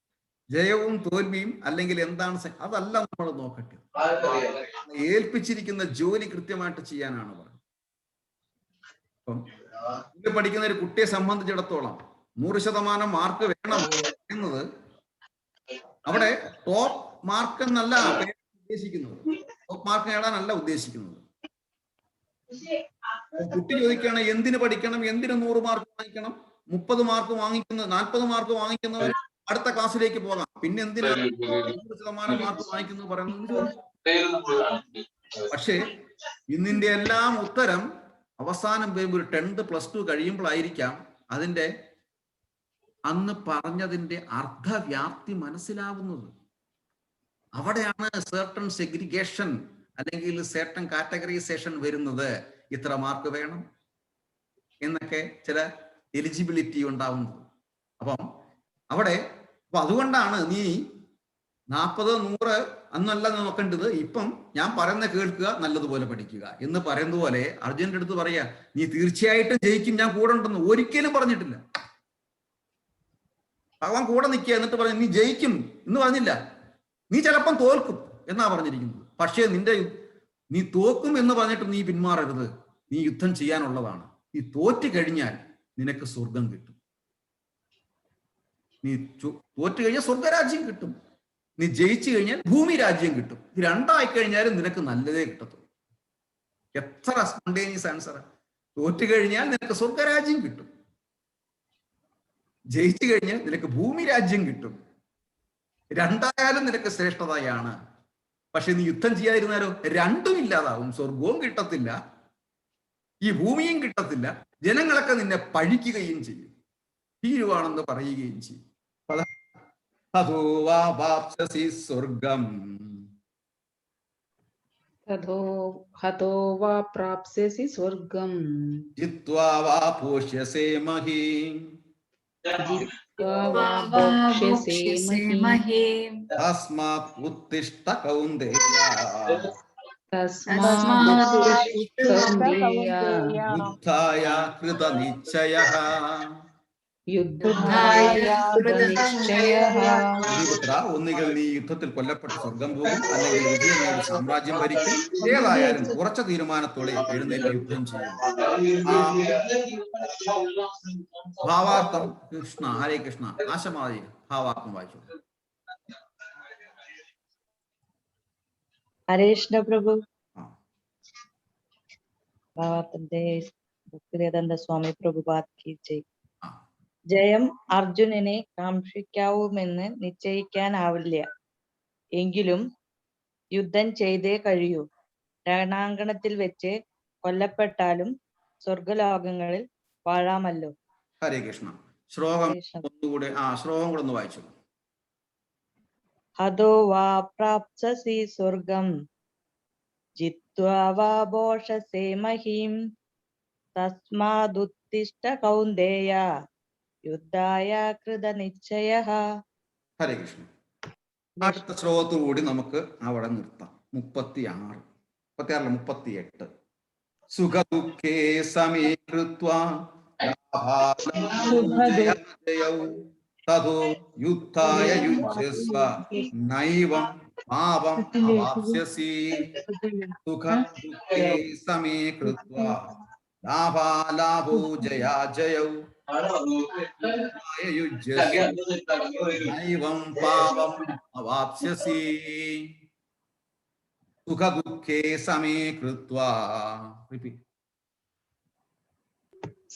ജയവും തോൽവിയും അല്ലെങ്കിൽ എന്താണ് അതല്ല നമ്മൾ നോക്കട്ടെ. ഏൽപ്പിച്ചിരിക്കുന്ന ജോലി കൃത്യമായിട്ട് ചെയ്യാനാണ് പറയുന്നത്. അപ്പം ഇത് പഠിക്കുന്ന ഒരു കുട്ടിയെ സംബന്ധിച്ചിടത്തോളം 100% മാർക്ക് വേണം എന്നത് അവിടെ ടോപ്പ് മാർക്ക് എന്നല്ല ഉദ്ദേശിക്കുന്നത്. ടോപ്പ് മാർക്ക് നേടാനല്ല ഉദ്ദേശിക്കുന്നത്. കുട്ടി ചോദിക്കുകയാണ് എന്തിന് പഠിക്കണം, എന്തിന് 100 മാർക്ക് വാങ്ങിക്കണം, 30 മാർക്ക് വാങ്ങിക്കുന്ന 40 മാർക്ക് വാങ്ങിക്കുന്നവർ അടുത്ത ക്ലാസ്സിലേക്ക് പോകാം, പിന്നെ എന്തിനാണ് 100% മാർക്ക് വാങ്ങിക്കുന്നത് പറയുന്നത്. പക്ഷേ ഇന്നിന്റെ എല്ലാം ഉത്തരം അവസാനം വരുമ്പോൾ ഒരു 10th +2 കഴിയുമ്പോഴായിരിക്കാം അതിന്റെ അന്ന് പറഞ്ഞതിന്റെ അർത്ഥവ്യാപ്തി മനസ്സിലാവുന്നത്. അവിടെയാണ് സർട്ടൺ സെഗ്രിഗേഷൻ അല്ലെങ്കിൽ സർട്ടൺ കാറ്റഗറൈസേഷൻ വരുന്നത്. ഇത്ര മാർക്ക് വേണം എന്നൊക്കെ ചില എലിജിബിലിറ്റി ഉണ്ടാവുന്നത്. അപ്പം അവിടെ അതുകൊണ്ടാണ് നീ 40, 100 അന്നല്ല നോക്കേണ്ടത്. ഇപ്പം ഞാൻ പറയുന്ന കേൾക്കുക, നല്ലതുപോലെ പഠിക്കുക എന്ന് പറയുന്നത് പോലെ അർജുനന്റെ അടുത്ത് പറയാ നീ തീർച്ചയായിട്ടും ജയിക്കും, ഞാൻ കൂടെ ഉണ്ടെന്ന് ഒരിക്കലും പറഞ്ഞിട്ടില്ല. ഭഗവാൻ കൂടെ നിൽക്കുക എന്നിട്ട് പറഞ്ഞു നീ ജയിക്കും എന്ന് പറഞ്ഞില്ല. നീ ചിലപ്പം തോൽക്കും എന്നാ പറഞ്ഞിരിക്കുന്നത്. പക്ഷേ നീ തോക്കും എന്ന് പറഞ്ഞിട്ട് നീ പിന്മാറരുത്. നീ യുദ്ധം ചെയ്യാനുള്ളതാണ്. നീ തോറ്റു കഴിഞ്ഞാൽ നിനക്ക് സ്വർഗം കിട്ടും. നീ തോറ്റു കഴിഞ്ഞാൽ സ്വർഗരാജ്യം കിട്ടും. നീ ജയിച്ചു കഴിഞ്ഞാൽ ഭൂമി രാജ്യം കിട്ടും. ഇത് രണ്ടായി കഴിഞ്ഞാലും നിനക്ക് നല്ലതേ കിട്ടത്തുള്ളൂ. എത്ര സ്പോണ്ടേനിയസ് ആൻസർ. തോറ്റു കഴിഞ്ഞാൽ നിനക്ക് സ്വർഗരാജ്യം കിട്ടും, ജയിച്ചു കഴിഞ്ഞാൽ നിനക്ക് ഭൂമി രാജ്യം കിട്ടും. രണ്ടായാലും നിനക്ക് ശ്രേഷ്ഠതയാണ്. പക്ഷെ നീ യുദ്ധം ചെയ്യാതിരുന്നാലോ രണ്ടും ഇല്ലാതാവും. സ്വർഗവും കിട്ടത്തില്ല, ഈ ഭൂമിയും കിട്ടത്തില്ല. ജനങ്ങളൊക്കെ നിന്നെ പഴിക്കുകയും ചെയ്യും, ഭീരുവാണെന്ന് പറയുകയും ചെയ്യും. സ്വർഗം ഹതോ വാ പ്രാപ്സ്യസി സ്വർഗം ജിത്വാ വാ പോഷ്യസേ മഹീം തസ്മാത് ഉത്തിഷ്ഠ കൗന്ദേയ യുദ്ധായ കൃതനിശ്ചയഃ. ഒന്നുകിൽ നീ യുദ്ധത്തിൽ കൊല്ലപ്പെട്ട് സ്വർഗം പോകും, അല്ലെങ്കിൽ വിജയം നേടി സാമ്രാജ്യം ഭരിക്കും. ഏതായാലും ഉറച്ച തീരുമാനത്തോടെ എഴുന്നേറ്റ് യുദ്ധം ചെയ്യും. ഭാവാർത്ഥം കൃഷ്ണ ഹരേ കൃഷ്ണ ആശമാതി ഭാവാർത്ഥം വായിച്ചു. ഹരേ കൃഷ്ണ പ്രഭു. ഭാവാർത്ഥത്തിന്റെ ഭക്തിവേദാന്ത സ്വാമി പ്രഭുപാദ് കി ജയ്. ജയം അർജുനനെ കാക്ഷിക്കാവുമെന്ന് നിശ്ചയിക്കാനാവില്ല. എങ്കിലും യുദ്ധം ചെയ്തേ കഴിയൂ. രണാങ്കണത്തിൽ വെച്ച് കൊല്ലപ്പെട്ടാലും സ്വർഗലോകങ്ങളിൽ വാഴാമല്ലോ. ഹരേ കൃഷ്ണ. ശ്ലോകം ഒന്നുകൂടെ ശ്ലോകം കൂടെ ഒന്ന് വായിച്ചു. ഹതോ വാ പ്രാപ്സ്യസി സ്വർഗം ജിത്വാ വാ ഭോഷസേ മഹീം തസ്മാദുത്തിഷ്ഠ കൗന്ദേയ യുദ്ധായ കൃതനിശ്ചയഃ. ഹരേ കൃഷ്ണ. അടുത്ത ശ്ലോകത്തോടുകൂടി നമുക്ക് അവിടെ നിർത്താം. 36, 38. സുഖദുഃഖേ സമീകൃത്വാ തതോ യുദ്ധായ യുജ്യസ്വ നൈവം പാപം അവാപ്സ്യസി. സുഖദുഃഖേ സമീകൃത്വാ ലാഭാലാഭോ ജയാ ജയൗ നൈവം പാപം അവാപ്സ്യസി. സുഖദുഃഖേ സമീകൃത്വാ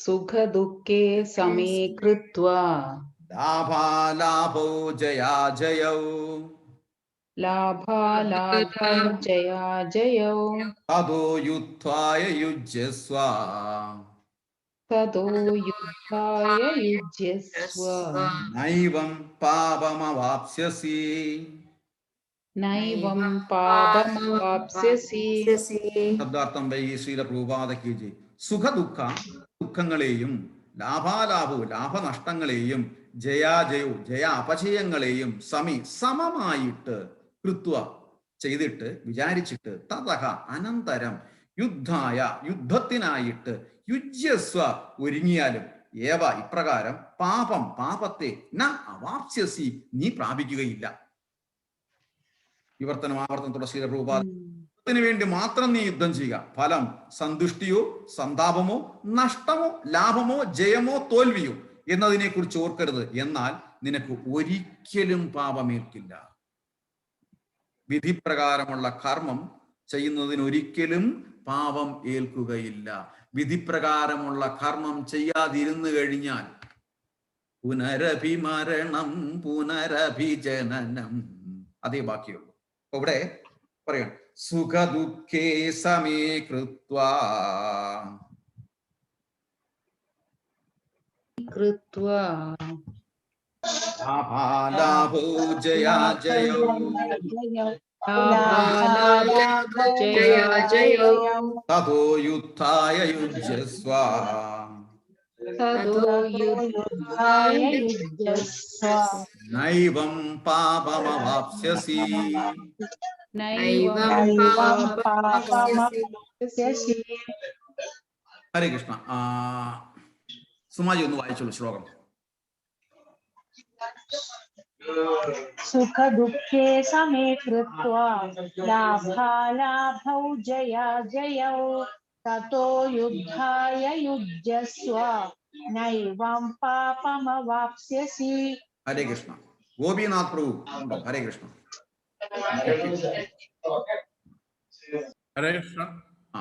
സുഖദുഃഖേ സമേ കൃത്വാ ലാഭാലാഭോ ജയാജയൗ ലാഭാലാഭൗ ജയാജയൗ തതോ യുദ്ധായ യുജ്യസ്വ തതോ യുദ്ധായ യുജ്യസ്വ നൈവം പാപമവാപ്സ്യസി. നൈവം പാപമവാപ്സ്യസി. ശബ്ദാർത്ഥം വൈ ശ്രീല പ്രഭുപാദയ്ക്ക് ജി. സുഖദുഃഖ ദുഃഖങ്ങളെയും ലാഭാലാഭവും ലാഭനഷ്ടങ്ങളെയും ജയാജയവും ജയ അപജയങ്ങളെയും സമമായിട്ട് കൃത്വ ചെയ്തിട്ട് വിചാരിച്ചിട്ട് തതഹ അനന്തരം യുദ്ധായ യുദ്ധത്തിനായിട്ട് യുജ്യസ്വ ഒരുങ്ങിയാലും ഏവ ഇപ്രകാരം പാപത്തെ ന അവാപ്സ്യസി നീ പ്രാപിക്കുകയില്ല. ആവർത്തനത്തോടെ ശ്രീ രൂപത്തിന് വേണ്ടി മാത്രം നീ യുദ്ധം ചെയ്യുക. ഫലം സന്തുഷ്ടിയോ സന്താപമോ നഷ്ടമോ ലാഭമോ ജയമോ തോൽവിയോ എന്നതിനെ കുറിച്ച് ഓർക്കരുത്. എന്നാൽ നിനക്ക് ഒരിക്കലും പാപമേൽക്കില്ല. വിധിപ്രകാരമുള്ള കർമ്മം ചെയ്യുന്നതിന് ഒരിക്കലും പാപം ഏൽക്കുകയില്ല. വിധിപ്രകാരമുള്ള കർമ്മം ചെയ്യാതിരുന്നു കഴിഞ്ഞാൽ പുനരഭിമരണം പുനരഭിജനനം അതേ ബാക്കിയുള്ളൂ. അപ്പൊ ഇവിടെ പറയണം സുഖദുഃഖേ സമേ കൃത്വാ കൃത്വാ ലാഭാലാഭോ ജയാജയോ ജയാജയോ തതോ യുദ്ധായ യുജ്യസ്വ തതോ യുദ്ധായ യുജ്യസ്വ നൈവം പാപമവാപ്സ്യസി. നൈവം പാപമവാപ്സ്യസി. ഹരേ കൃഷ്ണ. സുമാജി ഒന്ന് വായിച്ചോളൂ ശ്ലോകം. സുഖദുഃഖേ സമേ കൃത്വാ ലാഭാലാഭൗ ജയാജയൗ തതോ യുദ്ധായ യുജ്യസ്വ നൈവം പാപമവാപ്സ്യസി. ഹരേ കൃഷ്ണ. ഗോപിനാഥ് പ്രഭു ഉണ്ടോ? ഹരേ കൃഷ്ണ. ഹരേ കൃഷ്ണ. ആ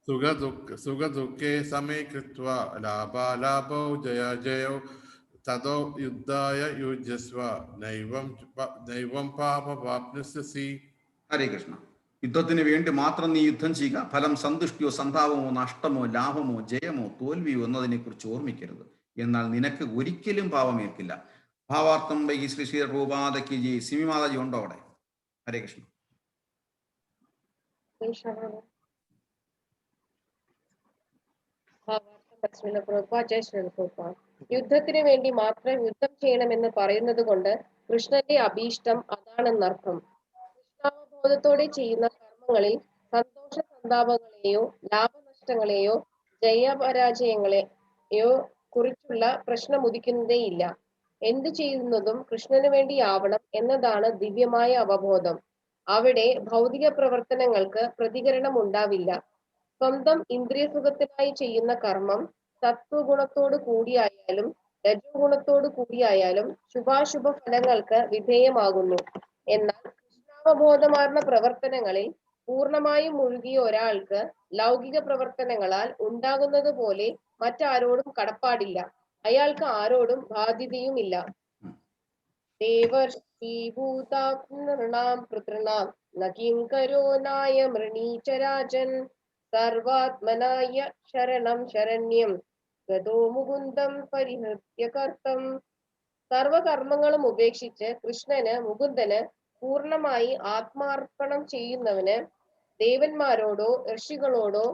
സുഖദുഃഖേ സമേ കൃത്വാ ലാഭാലാഭൗ ജയാജയൗ തതോ യുദ്ധായ യുജ്യസ്വ നൈവം പാപമവാപ്സ്യസി. ഹരേ കൃഷ്ണ. യുദ്ധത്തിന് വേണ്ടി മാത്രം നീ യുദ്ധം ചെയ്യുക. ഫലം സന്തുഷ്ടിയോ സന്താപമോ നഷ്ടമോ ലാഭമോ ജയമോ തോൽവിയോ എന്നതിനെ കുറിച്ച് ഓർമ്മിക്കരുത്. എന്നാൽ നിനക്ക് ഒരിക്കലും പാപമേൽക്കില്ല. ഭാവാർത്ഥം വൈ ശ്രീ ശ്രീ രൂപാദയ്ക്ക് ജി. സിമി മാതാജി ഉണ്ടോ അവിടെ? ഹരേ കൃഷ്ണ. യുദ്ധത്തിന് വേണ്ടി മാത്രം യുദ്ധം ചെയ്യണമെന്ന് പറയുന്നത് കൊണ്ട് കൃഷ്ണന്റെ അഭീഷ്ടം അതാണെന്നർത്ഥം. കൃഷ്ണാവബോധത്തോടെ ചെയ്യുന്ന കർമ്മങ്ങളിൽ സന്തോഷ സന്താപങ്ങളെയോ ലാഭനഷ്ടങ്ങളെയോ ജയപരാജയങ്ങളെയോ കുറിച്ചുള്ള പ്രശ്നം ഉദിക്കുന്നതേയില്ല. എന്തു ചെയ്യുന്നതും കൃഷ്ണന് വേണ്ടിയാവണം എന്നതാണ് ദിവ്യമായ അവബോധം. അവിടെ ഭൗതിക പ്രവർത്തനങ്ങൾക്ക് പ്രതികരണം ഉണ്ടാവില്ല. സ്വന്തം ഇന്ദ്രിയസുഖത്തിനായി ചെയ്യുന്ന കർമ്മം സത്വഗുണത്തോട് കൂടിയായാലും രജോ ഗുണത്തോട് കൂടിയായാലും ശുഭാശുഭ ഫലങ്ങൾക്ക് വിധേയമാകുന്നു. എന്നാൽ കൃഷ്ണാവബോധമാർന്ന പ്രവർത്തനങ്ങളിൽ പൂർണ്ണമായും മുഴുകിയ ഒരാൾക്ക് ലൗകിക പ്രവർത്തനങ്ങളാൽ ഉണ്ടാകുന്നത് പോലെ മറ്റാരോടും കടപ്പാടില്ല. അയാൾക്ക് ആരോടും ബാധ്യതയുമില്ല. ദേവർഷീഭൂതാം പൃതൃണാം നകിങ്കരോ നായ മൃണീചരാജൻ സർവാത്മനായ ശരണം ശരണ്യം ഗതോ മുകുന്ദം പരിഹൃത്യ കർത്തം. സർവകർമ്മങ്ങളും ഉപേക്ഷിച്ച് കൃഷ്ണന് മുകുന്ദന് പൂർണ്ണമായി ആത്മാർപ്പണം ചെയ്യുന്നവന് ദേവന്മാരോടോ ഋഷികളോടോ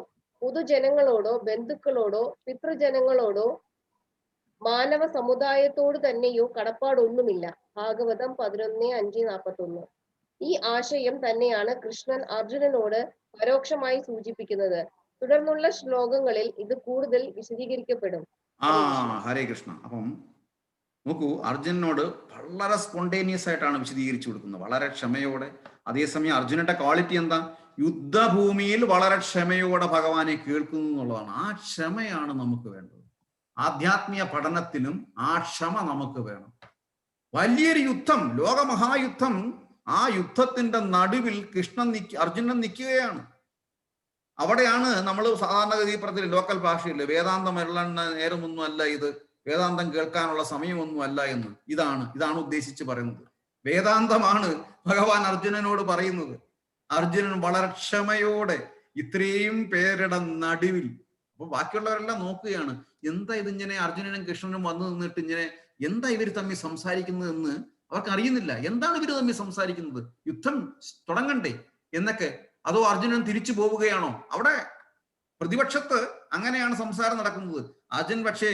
പൊതുജനങ്ങളോടോ ബന്ധുക്കളോടോ പിതൃജനങ്ങളോടോ മാനവ സമുദായത്തോട് തന്നെയോ കടപ്പാടൊന്നുമില്ല. ഭാഗവതം 11:5-41. ഈ ആശയം തന്നെയാണ് കൃഷ്ണൻ അർജുനനോട് പരോക്ഷമായി സൂചിപ്പിക്കുന്നത്. തുടർന്നുള്ള ശ്ലോകങ്ങളിൽ ഇത് കൂടുതൽ വിശദീകരിക്കപ്പെടും. ഹരേ കൃഷ്ണ. അപ്പം നോക്കൂ, അർജുനനോട് വളരെ സ്പോണ്ടേനിയസ് ആയിട്ടാണ് വിശദീകരിച്ചു കൊടുക്കുന്നത്, വളരെ ക്ഷമയോടെ. അതേസമയം അർജുനന്റെ ക്വാളിറ്റി എന്താ? യുദ്ധഭൂമിയിൽ വളരെ ക്ഷമയോടെ ഭഗവാനെ കേൾക്കുന്നു എന്നുള്ളതാണ്. ആ ക്ഷമയാണ് നമുക്ക് വേണ്ടത്. ആധ്യാത്മിക പഠനത്തിലും ആ ക്ഷമ നമുക്ക് വേണം. വലിയൊരു യുദ്ധം, ലോകമഹായുദ്ധം, ആ യുദ്ധത്തിന്റെ നടുവിൽ അർജുനൻ നിൽക്കുകയാണ്. അവിടെയാണ് നമ്മൾ സാധാരണഗതി പറഞ്ഞ ലോക്കൽ ഭാഷയിൽ വേദാന്തം എഴുതുന്ന നേരമൊന്നും അല്ല ഇത്, വേദാന്തം കേൾക്കാനുള്ള സമയമൊന്നും അല്ല എന്ന്. ഇതാണ് ഉദ്ദേശിച്ച് പറയുന്നത്. വേദാന്തമാണ് ഭഗവാൻ അർജുനനോട് പറയുന്നത്. അർജുനൻ വളരെ ക്ഷമയോടെ ഇത്രയും പേരുടെ നടുവിൽ, അപ്പൊ ബാക്കിയുള്ളവരെല്ലാം നോക്കുകയാണ്, എന്താ ഇതിങ്ങനെ അർജുനനും കൃഷ്ണനും വന്നു നിന്നിട്ട് ഇങ്ങനെ എന്താ ഇവർ തമ്മിൽ സംസാരിക്കുന്നത് എന്ന് അവർക്ക് അറിയുന്നില്ല. എന്താണ് ഇവർ തമ്മിൽ സംസാരിക്കുന്നത്? യുദ്ധം തുടങ്ങണ്ടേ എന്നൊക്കെ. അതോ അർജുനൻ തിരിച്ചു പോവുകയാണോ? അവിടെ പ്രതിപക്ഷത്ത് അങ്ങനെയാണ് സംസാരം നടക്കുന്നത്. അർജുൻ പക്ഷേ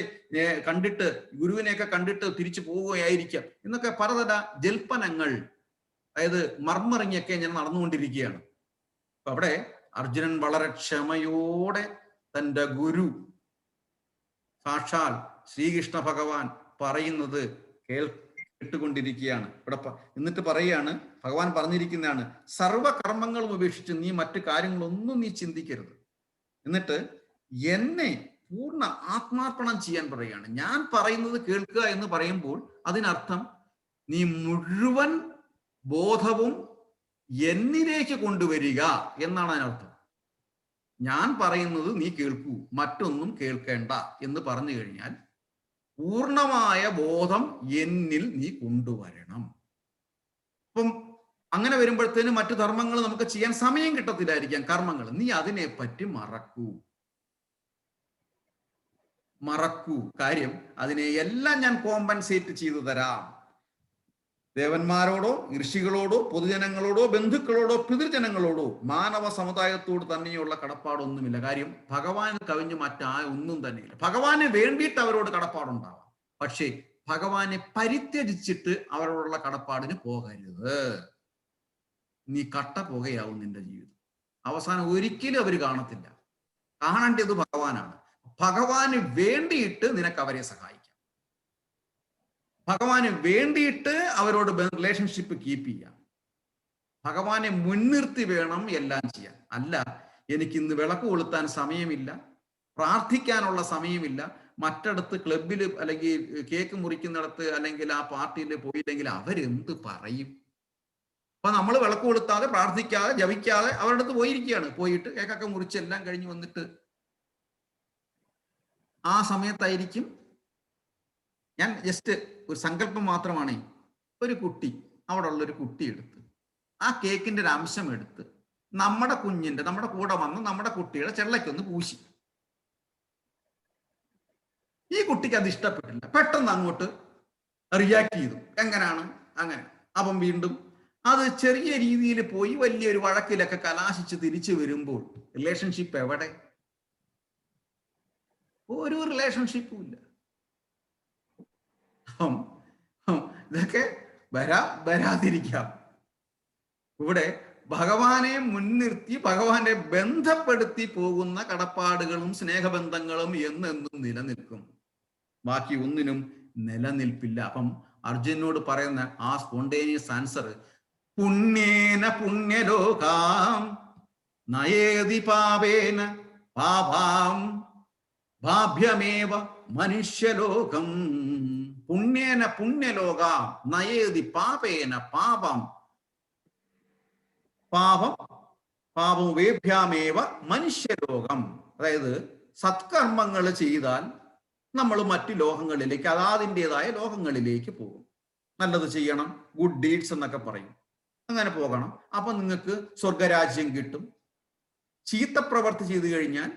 കണ്ടിട്ട് ഗുരുവിനെയൊക്കെ കണ്ടിട്ട് തിരിച്ചു പോവുകയായിരിക്കാം എന്നൊക്കെ പലതര ജൽപ്പനങ്ങൾ, അതായത് മർമ്മറിഞ്ഞൊക്കെ ഇങ്ങനെ നടന്നുകൊണ്ടിരിക്കുകയാണ്. അപ്പൊ അവിടെ അർജുനൻ വളരെ ക്ഷമയോടെ തൻ്റെ ഗുരു സാക്ഷാൽ ശ്രീകൃഷ്ണ ഭഗവാൻ പറയുന്നത് കേട്ടുകൊണ്ടിരിക്കുകയാണ്. ഇവിടെ എന്നിട്ട് പറയുകയാണ്, ഭഗവാൻ പറഞ്ഞിരിക്കുന്നതാണ്, സർവകർമ്മങ്ങളും ഉപേക്ഷിച്ച് നീ മറ്റു കാര്യങ്ങളൊന്നും നീ ചിന്തിക്കരുത്. എന്നിട്ട് എന്നെ പൂർണ്ണ ആത്മാർപ്പണം ചെയ്യാൻ പറയുകയാണ്. ഞാൻ പറയുന്നത് കേൾക്കുക എന്ന് പറയുമ്പോൾ അതിനർത്ഥം നീ മുഴുവൻ ബോധവും എന്നിലേക്ക് കൊണ്ടുവരിക എന്നാണ് അതിനർത്ഥം. ഞാൻ പറയുന്നത് നീ കേൾക്കൂ, മറ്റൊന്നും കേൾക്കേണ്ട എന്ന് പറഞ്ഞു കഴിഞ്ഞാൽ പൂർണ്ണമായ ബോധം എന്നിൽ നീ കൊണ്ടുവരണം. അപ്പം അങ്ങനെ വരുമ്പോഴത്തേനും മറ്റു ധർമ്മങ്ങൾ നമുക്ക് ചെയ്യാൻ സമയം കിട്ടത്തില്ലായിരിക്കാം. കർമ്മങ്ങൾ നീ അതിനെപ്പറ്റി മറക്കൂ. കാര്യം അതിനെ എല്ലാം ഞാൻ കോമ്പൻസേറ്റ് ചെയ്തു തരാം. ദേവന്മാരോടോ ഋഷികളോടോ പൊതുജനങ്ങളോടോ ബന്ധുക്കളോടോ പിതൃജനങ്ങളോടോ മാനവ സമുദായത്തോട് തന്നെയുള്ള കടപ്പാടൊന്നുമില്ല. കാര്യം ഭഗവാന് കവിഞ്ഞ് ഒന്നും തന്നെയില്ല. ഭഗവാന് വേണ്ടിയിട്ട് അവരോട് കടപ്പാടുണ്ടാവാം, പക്ഷേ ഭഗവാനെ പരിത്യജിച്ചിട്ട് അവരോടുള്ള കടപ്പാടിന് പോകരുത്. നീ കട്ട പോകുകയാവും നിന്റെ ജീവിതം. അവസാനം ഒരിക്കലും അവർ കാണത്തില്ല. കാണേണ്ടത് ഭഗവാനാണ്. ഭഗവാന് വേണ്ടിയിട്ട് നിനക്ക് അവരെ സഹായിക്കാം. ഭഗവാന് വേണ്ടിയിട്ട് അവരോട് റിലേഷൻഷിപ്പ് കീപ്പ് ചെയ്യാം. ഭഗവാനെ മുൻനിർത്തി വേണം എല്ലാം ചെയ്യാൻ. അല്ല, എനിക്കിന്ന് വിളക്ക് കൊളുത്താൻ സമയമില്ല, പ്രാർത്ഥിക്കാനുള്ള സമയമില്ല, മറ്റിടത്ത് ക്ലബിൽ അല്ലെങ്കിൽ കേക്ക് മുറിക്കുന്നിടത്ത് അല്ലെങ്കിൽ ആ പാർട്ടിയിൽ പോയില്ലെങ്കിൽ അവരെന്ത് പറയും? അപ്പൊ നമ്മൾ വിളക്ക് കൊളുത്താതെ പ്രാർത്ഥിക്കാതെ ജപിക്കാതെ അവരുടെ അടുത്ത് പോയിരിക്കുകയാണ്. പോയിട്ട് കേക്കൊക്കെ മുറിച്ച് എല്ലാം കഴിഞ്ഞ് വന്നിട്ട് ആ സമയത്തായിരിക്കും, ഞാൻ ജസ്റ്റ് ഒരു സങ്കല്പം മാത്രമാണ്, ഒരു കുട്ടി, അവിടെ ഉള്ളൊരു കുട്ടി എടുത്ത് ആ കേക്കിന്റെ ഒരു അംശം എടുത്ത് നമ്മുടെ കൂടെ വന്ന് നമ്മുടെ കുട്ടിയുടെ ചെള്ളയ്ക്കൊന്ന് പൂശി. ഈ കുട്ടിക്ക് അത് ഇഷ്ടപ്പെട്ടില്ല, പെട്ടെന്ന് അങ്ങോട്ട് റിയാക്ട് ചെയ്തു. എങ്ങനെയാണ് അങ്ങനെ? അപ്പം വീണ്ടും അത് ചെറിയ രീതിയിൽ പോയി വലിയൊരു വഴക്കിലൊക്കെ കലാശിച്ച് തിരിച്ചു വരുമ്പോൾ റിലേഷൻഷിപ്പ് എവിടെ? ഒരു റിലേഷൻഷിപ്പും ഇല്ല. ഇതൊക്കെ വരാതിരിക്കാം. ഇവിടെ ഭഗവാനെ മുൻനിർത്തി ഭഗവാനെ ബന്ധപ്പെടുത്തി പോകുന്ന കടപ്പാടുകളും സ്നേഹബന്ധങ്ങളും എന്നെന്നും നിലനിൽക്കും. ബാക്കി ഒന്നിനും നിലനിൽപ്പില്ല. അപ്പം അർജുനോട് പറയുന്ന ആ സ്പോണ്ടേനിയസ് ആൻസർ, പുണ്യേന പുണ്യലോകാം നയേതി പാപേന പാപാം ഭാഭ്യമേവ മനുഷ്യലോകം. പുണ്യേന പുണ്യലോകാം നയേതി പാപേന പാപം പാപമേഭ്യാമേവ മനുഷ്യലോകം. അതായത് സത്കർമ്മങ്ങൾ ചെയ്താൽ നമ്മൾ മറ്റു ലോകങ്ങളിലേക്ക്, അതാതിൻ്റെതായ ലോകങ്ങളിലേക്ക് പോകും. നല്ലത് ചെയ്യണം, ഗുഡ് ഡീഡ്സ് എന്നൊക്കെ പറയും. അങ്ങനെ പോകണം. അപ്പൊ നിങ്ങൾക്ക് സ്വർഗരാജ്യം കിട്ടും. ചീത്ത പ്രവർത്തി ചെയ്തു കഴിഞ്ഞാൽ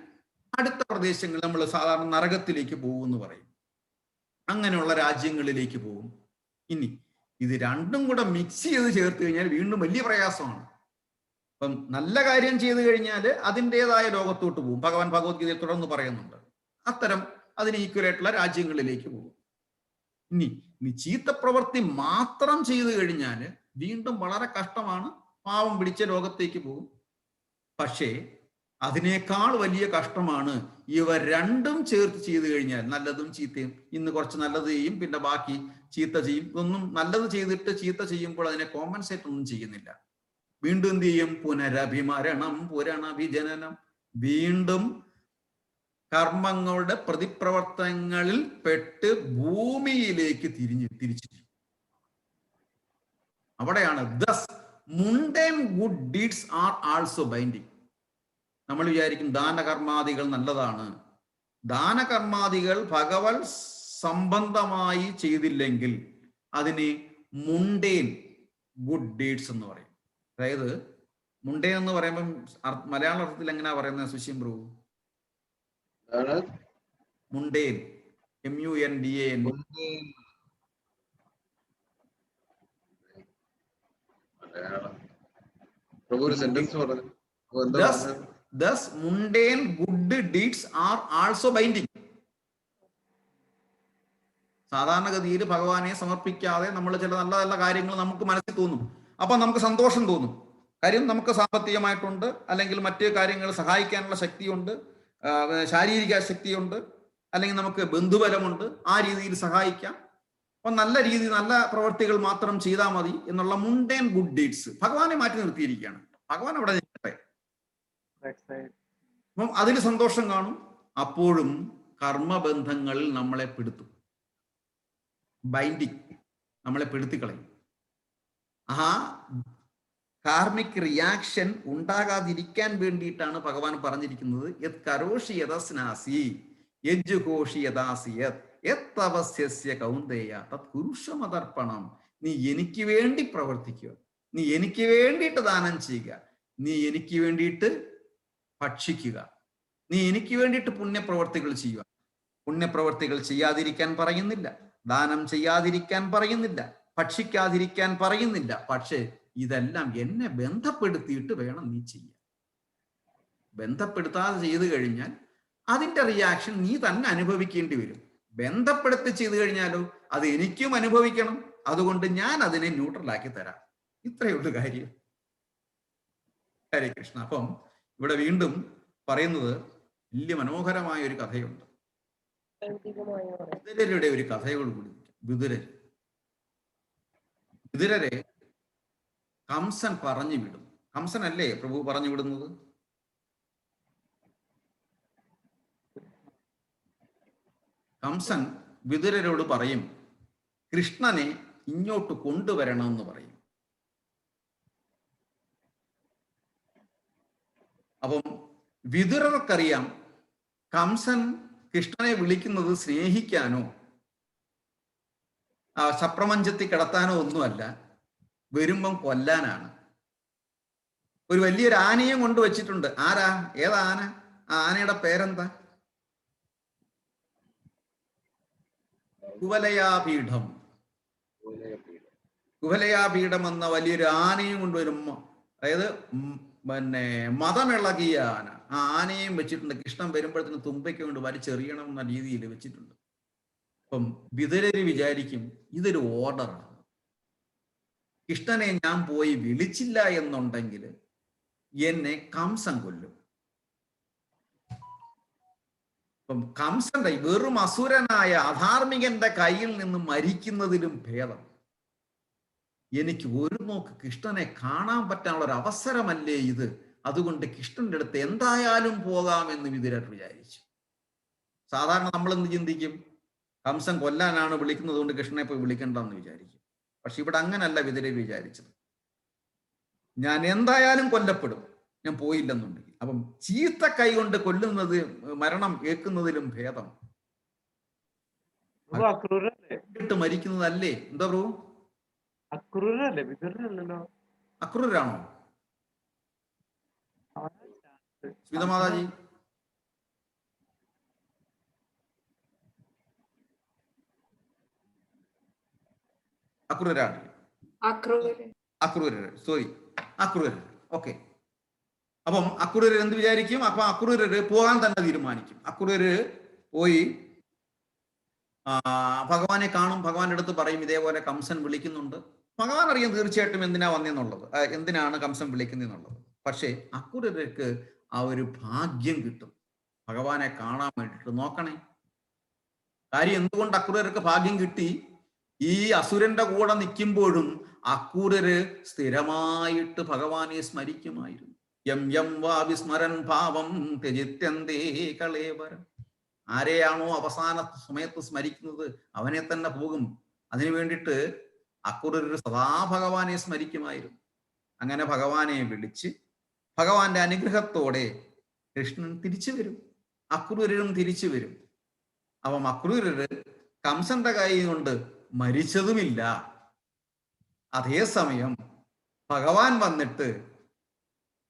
അടുത്ത പ്രദേശങ്ങൾ നമ്മൾ സാധാരണ നരകത്തിലേക്ക് പോകും എന്ന് പറയും. അങ്ങനെയുള്ള രാജ്യങ്ങളിലേക്ക് പോകും. ഇനി ഇത് രണ്ടും കൂടെ മിക്സ് ചെയ്ത് ചേർത്ത് കഴിഞ്ഞാൽ വീണ്ടും വലിയ പ്രയാസമാണ്. അപ്പം നല്ല കാര്യം ചെയ്തു കഴിഞ്ഞാൽ അതിൻ്റെതായ ലോകത്തോട്ട് പോകും. ഭഗവാൻ ഭഗവത്ഗീതയിൽ തുടർന്ന് പറയുന്നുണ്ട്. അത്തരം അതിന് ഈക്വലായിട്ടുള്ള രാജ്യങ്ങളിലേക്ക് പോകും. ഇനി ചീത്ത പ്രവൃത്തി മാത്രം ചെയ്തു കഴിഞ്ഞാൽ വീണ്ടും വളരെ കഷ്ടമാണ്, പാവം പിടിച്ച ലോകത്തേക്ക് പോകും. പക്ഷേ അതിനേക്കാൾ വലിയ കഷ്ടമാണ് ഇവ രണ്ടും ചേർത്ത് ചെയ്തു കഴിഞ്ഞാൽ, നല്ലതും ചീത്തയും. ഇന്ന് കുറച്ച് നല്ലത് ചെയ്യും, പിന്നെ ബാക്കി ചീത്ത ചെയ്യും. ഇതൊന്നും നല്ലത് ചെയ്തിട്ട് ചീത്ത ചെയ്യുമ്പോൾ അതിനെ കോമ്പൻസേറ്റ് ഒന്നും ചെയ്യുന്നില്ല. വീണ്ടും എന്ത് ചെയ്യും? പുനരഭിമരണം പുരണവിജനനം. വീണ്ടും കർമ്മങ്ങളുടെ പ്രതിപ്രവർത്തനങ്ങളിൽ പെട്ട് ഭൂമിയിലേക്ക് തിരിച്ചു. അവിടെയാണ് thus mundane good deeds are also binding. നമ്മൾ വിചാരിക്കും ദാനകർമാദികൾ നല്ലതാണ്. ദാനകർമാദികൾ ഭഗവത് സംബന്ധമായി ചെയ്തില്ലെങ്കിൽ അതിന് മുണ്ടേൻ ഗുഡ് ഡീഡ്സ് എന്ന് പറയും. അതായത് മുണ്ടേൻ എന്ന് പറയുമ്പം മലയാള അർത്ഥത്തിൽ എങ്ങനെയാ പറയുന്നത് സുശീം പ്രഭു? മുണ്ടേൻ, MUNDAN. Thus mundane good deeds are also binding. സാധാരണഗതിയിൽ ഭഗവാനെ സമർപ്പിക്കാതെ നമ്മൾ ചില നല്ല നല്ല കാര്യങ്ങൾ നമുക്ക് മനസ്സിൽ തോന്നും. അപ്പൊ നമുക്ക് സന്തോഷം തോന്നും. കാര്യം നമുക്ക് സാമ്പത്തികമായിട്ടുണ്ട്, അല്ലെങ്കിൽ മറ്റ് കാര്യങ്ങൾ സഹായിക്കാനുള്ള ശക്തിയുണ്ട്, ശാരീരിക ശക്തിയുണ്ട്, അല്ലെങ്കിൽ നമുക്ക് ബന്ധുബലമുണ്ട്, ആ രീതിയിൽ സഹായിക്കാം. അപ്പൊ നല്ല നല്ല പ്രവൃത്തികൾ മാത്രം ചെയ്താൽ മതി എന്നുള്ള മുണ്ടേൻ ഗുഡ് ഡീഡ്സ് ഭഗവാനെ മാറ്റി നിർത്തിയിരിക്കുകയാണ്. ഭഗവാൻ അവിടെ നിൽക്കട്ടെ, അപ്പം അതിൽ സന്തോഷം കാണും. അപ്പോഴും കർമ്മബന്ധങ്ങളിൽ നമ്മളെ പെടുത്തും, ബൈൻഡിങ് നമ്മളെ പെടുത്തിക്കളയും. ആ കാർമിക് റിയാക്ഷൻ ഉണ്ടാകാതിരിക്കാൻ വേണ്ടിയിട്ടാണ് ഭഗവാൻ പറഞ്ഞിരിക്കുന്നത് യത് കരോഷി യതസ്നാസി യജ്ജുഘോഷി യദാസിയത് യത്തവസ്യസ്യ കൗന്ദേയ തത് കുരുഷമതർപ്പണം. നീ എനിക്ക് വേണ്ടി പ്രവർത്തിക്കുക, നീ എനിക്ക് വേണ്ടിയിട്ട് ദാനം ചെയ്യുക, നീ എനിക്ക് വേണ്ടിയിട്ട് ഭക്ഷിക്കുക, നീ എനിക്ക് വേണ്ടിയിട്ട് പുണ്യപ്രവർത്തികൾ ചെയ്യുക. പുണ്യപ്രവർത്തികൾ ചെയ്യാതിരിക്കാൻ പറയുന്നില്ല, ദാനം ചെയ്യാതിരിക്കാൻ പറയുന്നില്ല, ഭക്ഷിക്കാതിരിക്കാൻ പറയുന്നില്ല. പക്ഷേ ഇതെല്ലാം എന്നെ ബന്ധപ്പെടുത്തിയിട്ട് വേണം നീ ചെയ്യാൻ. ബന്ധപ്പെടുത്താതെ ചെയ്തു കഴിഞ്ഞാൽ അതിന്റെ റിയാക്ഷൻ നീ തന്നെ അനുഭവിക്കേണ്ടി വരും. ബന്ധപ്പെടുത്തി ചെയ്തു കഴിഞ്ഞാലോ അത് എനിക്കും അനുഭവിക്കണം, അതുകൊണ്ട് ഞാൻ അതിനെ ന്യൂട്രലാക്കി തരാം. ഇത്രയുള്ള കാര്യം. ഹരേ കൃഷ്ണ. അപ്പം ഇവിടെ വീണ്ടും പറയുന്നത് വലിയ മനോഹരമായ ഒരു കഥയുണ്ട്. വിതുരരുടെ ഒരു കഥയോടുകൂടി. വിതുരരെ കംസൻ പറഞ്ഞു വിടും. കംസനല്ലേ പ്രഭു പറഞ്ഞു വിടുന്നത്? കംസൻ വിതുരരോട് പറയും കൃഷ്ണനെ ഇങ്ങോട്ട് കൊണ്ടുവരണമെന്ന് പറയും. അപ്പം വിതുരർക്കറിയാം കംസൻ കൃഷ്ണനെ വിളിക്കുന്നത് സ്നേഹിക്കാനോ സപ്രപഞ്ചത്തിൽ കിടത്താനോ ഒന്നുമല്ല, വരുമ്പം കൊല്ലാനാണ്. ഒരു വലിയൊരു ആനയും കൊണ്ട് വെച്ചിട്ടുണ്ട്. ആരാ? ഏതാ ആന? ആ ആനയുടെ പേരെന്താ? കുവലയാപീഠം. കുവലയാപീഠം എന്ന വലിയൊരു ആനയും കൊണ്ടുവരുമ്പോ, അതായത് മതമിളകിയ ആന, ആ ആനയും വെച്ചിട്ടുണ്ട്. കൃഷ്ണൻ വരുമ്പോഴത്തേന് തുമ്പയ്ക്ക് കൊണ്ട് വലിച്ചെറിയണം എന്ന രീതിയിൽ വെച്ചിട്ടുണ്ട്. അപ്പം വിതുരര് വിചാരിക്കും ഇതൊരു ഓർഡറാണ്, കൃഷ്ണനെ ഞാൻ പോയി വിളിച്ചില്ല എന്നുണ്ടെങ്കിൽ എന്നെ കംസൻ കൊല്ലും. അപ്പം കംസന്റെ വെറും അസുരനായ അധാർമികന്റെ കയ്യിൽ നിന്ന് മരിക്കുന്നതിലും ഭേദം എനിക്ക് ഒരു നോക്ക് കൃഷ്ണനെ കാണാൻ പറ്റാനുള്ള ഒരു അവസരമല്ലേ ഇത്, അതുകൊണ്ട് കൃഷ്ണന്റെ അടുത്ത് എന്തായാലും പോകാമെന്ന് വിതുരർ വിചാരിച്ചു. സാധാരണ നമ്മൾ എന്ത് ചിന്തിക്കും? കംസൻ കൊല്ലാനാണ് വിളിക്കുന്നത്, കൊണ്ട് കൃഷ്ണനെ പോയി വിളിക്കണ്ടെന്ന് വിചാരിക്കും. പക്ഷെ ഇവിടെ അങ്ങനല്ല വിതുരർ വിചാരിച്ചത്. ഞാൻ എന്തായാലും കൊല്ലപ്പെടും ഞാൻ പോയില്ലെന്നുണ്ടെങ്കിൽ. അപ്പം ചീത്ത കൈ കൊണ്ട് കൊല്ലുന്നത്, മരണം ഏൽക്കുന്നതിലും ഭേദം മരിക്കുന്നതല്ലേ. എന്താ ബ്രോ? അക്രൂരാണോ സ്മിതമാതാജി? അക്രൂരാണ്. അക്രൂരര്, സോറി, അക്രൂരര്. ഓക്കെ. അപ്പം അക്രൂരര് എന്ത് വിചാരിക്കും? അപ്പൊ അക്രൂരര് പോകാൻ തന്നെ തീരുമാനിക്കും. അക്രൂരര് പോയി ഭഗവാനെ കാണും. ഭഗവാന്റെ അടുത്ത് പറയും ഇതേപോലെ കംസൻ വിളിക്കുന്നുണ്ട്. ഭഗവാൻ അറിയാം തീർച്ചയായിട്ടും എന്തിനാ വന്നെന്നുള്ളത്, എന്തിനാണ് കംസൻ വിളിക്കുന്നതെന്നുള്ളത്. പക്ഷെ അക്രൂരർക്ക് ആ ഒരു ഭാഗ്യം കിട്ടും ഭഗവാനെ കാണാൻ വേണ്ടിയിട്ട്. നോക്കണേ കാര്യം, എന്തുകൊണ്ട് അക്രൂരർക്ക് ഭാഗ്യം കിട്ടി? ഈ അസുരന്റെ കൂടെ നിൽക്കുമ്പോഴും അക്രൂരര് സ്ഥിരമായിട്ട് ഭഗവാനെ സ്മരിക്കുമായിരുന്നു. യം യം വാ വിസ്മരൻ ഭാവം ത്യജിത്യന്തേ കളേവരം. ആരെയാണോ അവസാന സമയത്ത് സ്മരിക്കുന്നത് അവനെ തന്നെ പോകും. അതിനു വേണ്ടിയിട്ട് അക്രൂരര് സദാ ഭഗവാനെ സ്മരിക്കുമായിരുന്നു. അങ്ങനെ ഭഗവാനെ വിളിച്ച് ഭഗവാന്റെ അനുഗ്രഹത്തോടെ കൃഷ്ണൻ തിരിച്ചു വരും, അക്രൂരരും തിരിച്ചു വരും. അപ്പം അക്രൂരര് കംസന്റെ കൈ കൊണ്ട് മരിച്ചതുമില്ല. അതേസമയം ഭഗവാൻ വന്നിട്ട്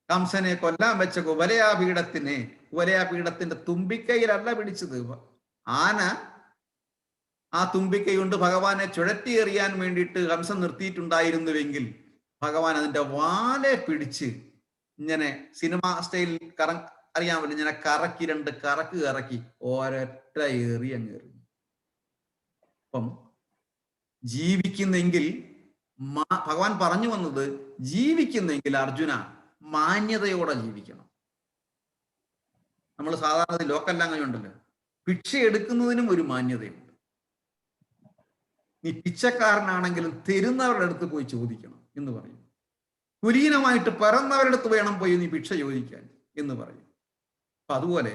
കംസനെ കൊല്ലാൻ വെച്ച കുവലയാപീഠത്തിന്റെ തുമ്പിക്കൈയിലല്ല പിടിച്ചത്. ആന ആ തുമ്പിക്കൈ കൊണ്ട് ഭഗവാനെ ചുഴറ്റി എറിയാൻ വേണ്ടിയിട്ട് കംസൻ നിർത്തിയിട്ടുണ്ടായിരുന്നുവെങ്കിൽ ഭഗവാൻ അതിന്റെ വാലെ പിടിച്ച് ഇങ്ങനെ സിനിമ സ്റ്റൈലിൽ അറിയാമല്ലോ, ഇങ്ങനെ കറക്കി 2 കറക്ക് കറക്കി ഒരൊറ്റ ഏറി അങ്ങ് എറിഞ്ഞു. അപ്പം ജീവിക്കുന്നെങ്കിൽ ഭഗവാൻ പറഞ്ഞു വന്നത്, ജീവിക്കുന്നെങ്കിൽ അർജുന മാന്യതയോടെ ജീവിക്കണം. നമ്മൾ സാധാരണ ലോക്കൽ ലാംഗ്വേജ് ഉണ്ടല്ലോ, ഭിക്ഷ എടുക്കുന്നതിനും ഒരു മാന്യതയുണ്ട്. നീ പിച്ചക്കാരനാണെങ്കിലും തരുന്നവരുടെ അടുത്ത് പോയി ചോദിക്കണം എന്ന് പറയും. കുലീനമായിട്ട് പിറന്നവരുടെ അടുത്ത് വേണം പോയി നീ ഭിക്ഷ ചോദിക്കാൻ എന്ന് പറയും. അപ്പൊ അതുപോലെ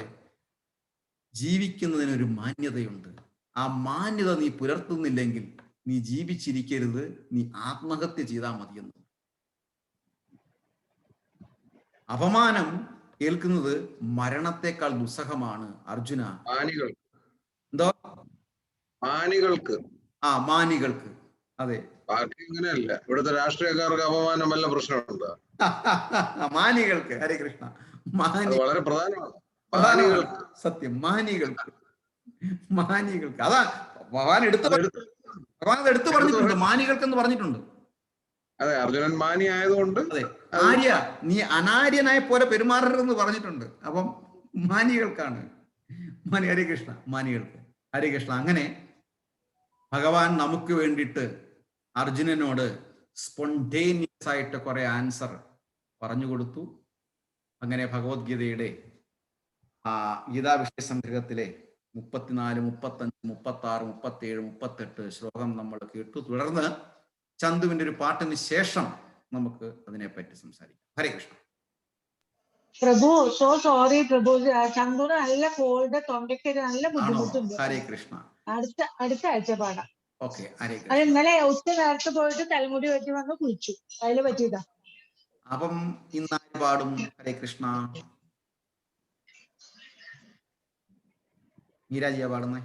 ജീവിക്കുന്നതിനൊരു മാന്യതയുണ്ട്. ആ മാന്യത നീ പുലർത്തുന്നില്ലെങ്കിൽ നീ ജീവിച്ചിരിക്കരുത്, നീ ആത്മഹത്യ ചെയ്താൽ മതിയെന്ന്. അപമാനം കേൾക്കുന്നത് മരണത്തെക്കാൾ ദുസ്സഹമാണ് അർജുന. എന്തോ മാനികൾക്ക് മാനികൾക്ക്. അതെ, ബാക്കി ഇങ്ങനെയല്ല. ഇവിടുത്തെ രാഷ്ട്രീയക്കാർക്ക് അപമാനം വല്ല പ്രശ്നമുണ്ടോ? മാനികൾക്ക്. ഹരേ കൃഷ്ണ. വളരെ പ്രധാനമാണ്. സത്യം, മാനികൾക്ക്. അതാ ഭഗവാൻ എടുത്തു പറഞ്ഞിട്ടുണ്ട്, മാനികൾക്ക് എന്ന് പറഞ്ഞിട്ടുണ്ട്. അതെ, അർജുനൻ മാനി ആയതുകൊണ്ട്. അതെ, ആര്യ നീ അനാര്യനായ പോലെ പെരുമാറരുതെന്ന് പറഞ്ഞിട്ടുണ്ട്. അപ്പം മാനികൾക്കാണ്. ഹരേ കൃഷ്ണ, മാനികൾക്ക്. ഹരേ കൃഷ്ണ. അങ്ങനെ ഭഗവാൻ നമുക്ക് വേണ്ടിയിട്ട് അർജുനനോട് സ്പോണ്ടേനിയസ് ആയിട്ട് കുറെ ആൻസർ പറഞ്ഞു കൊടുത്തു. അങ്ങനെ ഭഗവത്ഗീതയുടെ ഗീതാ വിഷയ സംഗ്രഹത്തിലെ 34, 35, 36, 37, 38 ശ്ലോകം നമ്മൾ കേട്ടു. തുടർന്ന് ചന്തുവിന്റെ ഒരു പാട്ടിന് ശേഷം നമുക്ക് അതിനെപ്പറ്റി സംസാരിക്കാം. ഹരേ കൃഷ്ണ. പ്രഭു, സോ സോറി പ്രഭു, ചന്തുന് നല്ല കോൾഡ്, തൊണ്ടയ്ക്ക് നല്ല ബുദ്ധിമുട്ടുണ്ട്. ഹരേ കൃഷ്ണ. അടുത്ത ആഴ്ച പാടാം. ഓക്കെ, ഹരേ കൃഷ്ണ. അത് ഇന്നലെ ഉച്ച നേരത്തെ പോയിട്ട് തലമുടി വെട്ടി വന്ന് കുളിച്ചു, അതില് പറ്റിയതാ. അപ്പം ഇന്ന് പാടും ഹരേ കൃഷ്ണ? മീരാജിയാ പാടുന്നേ?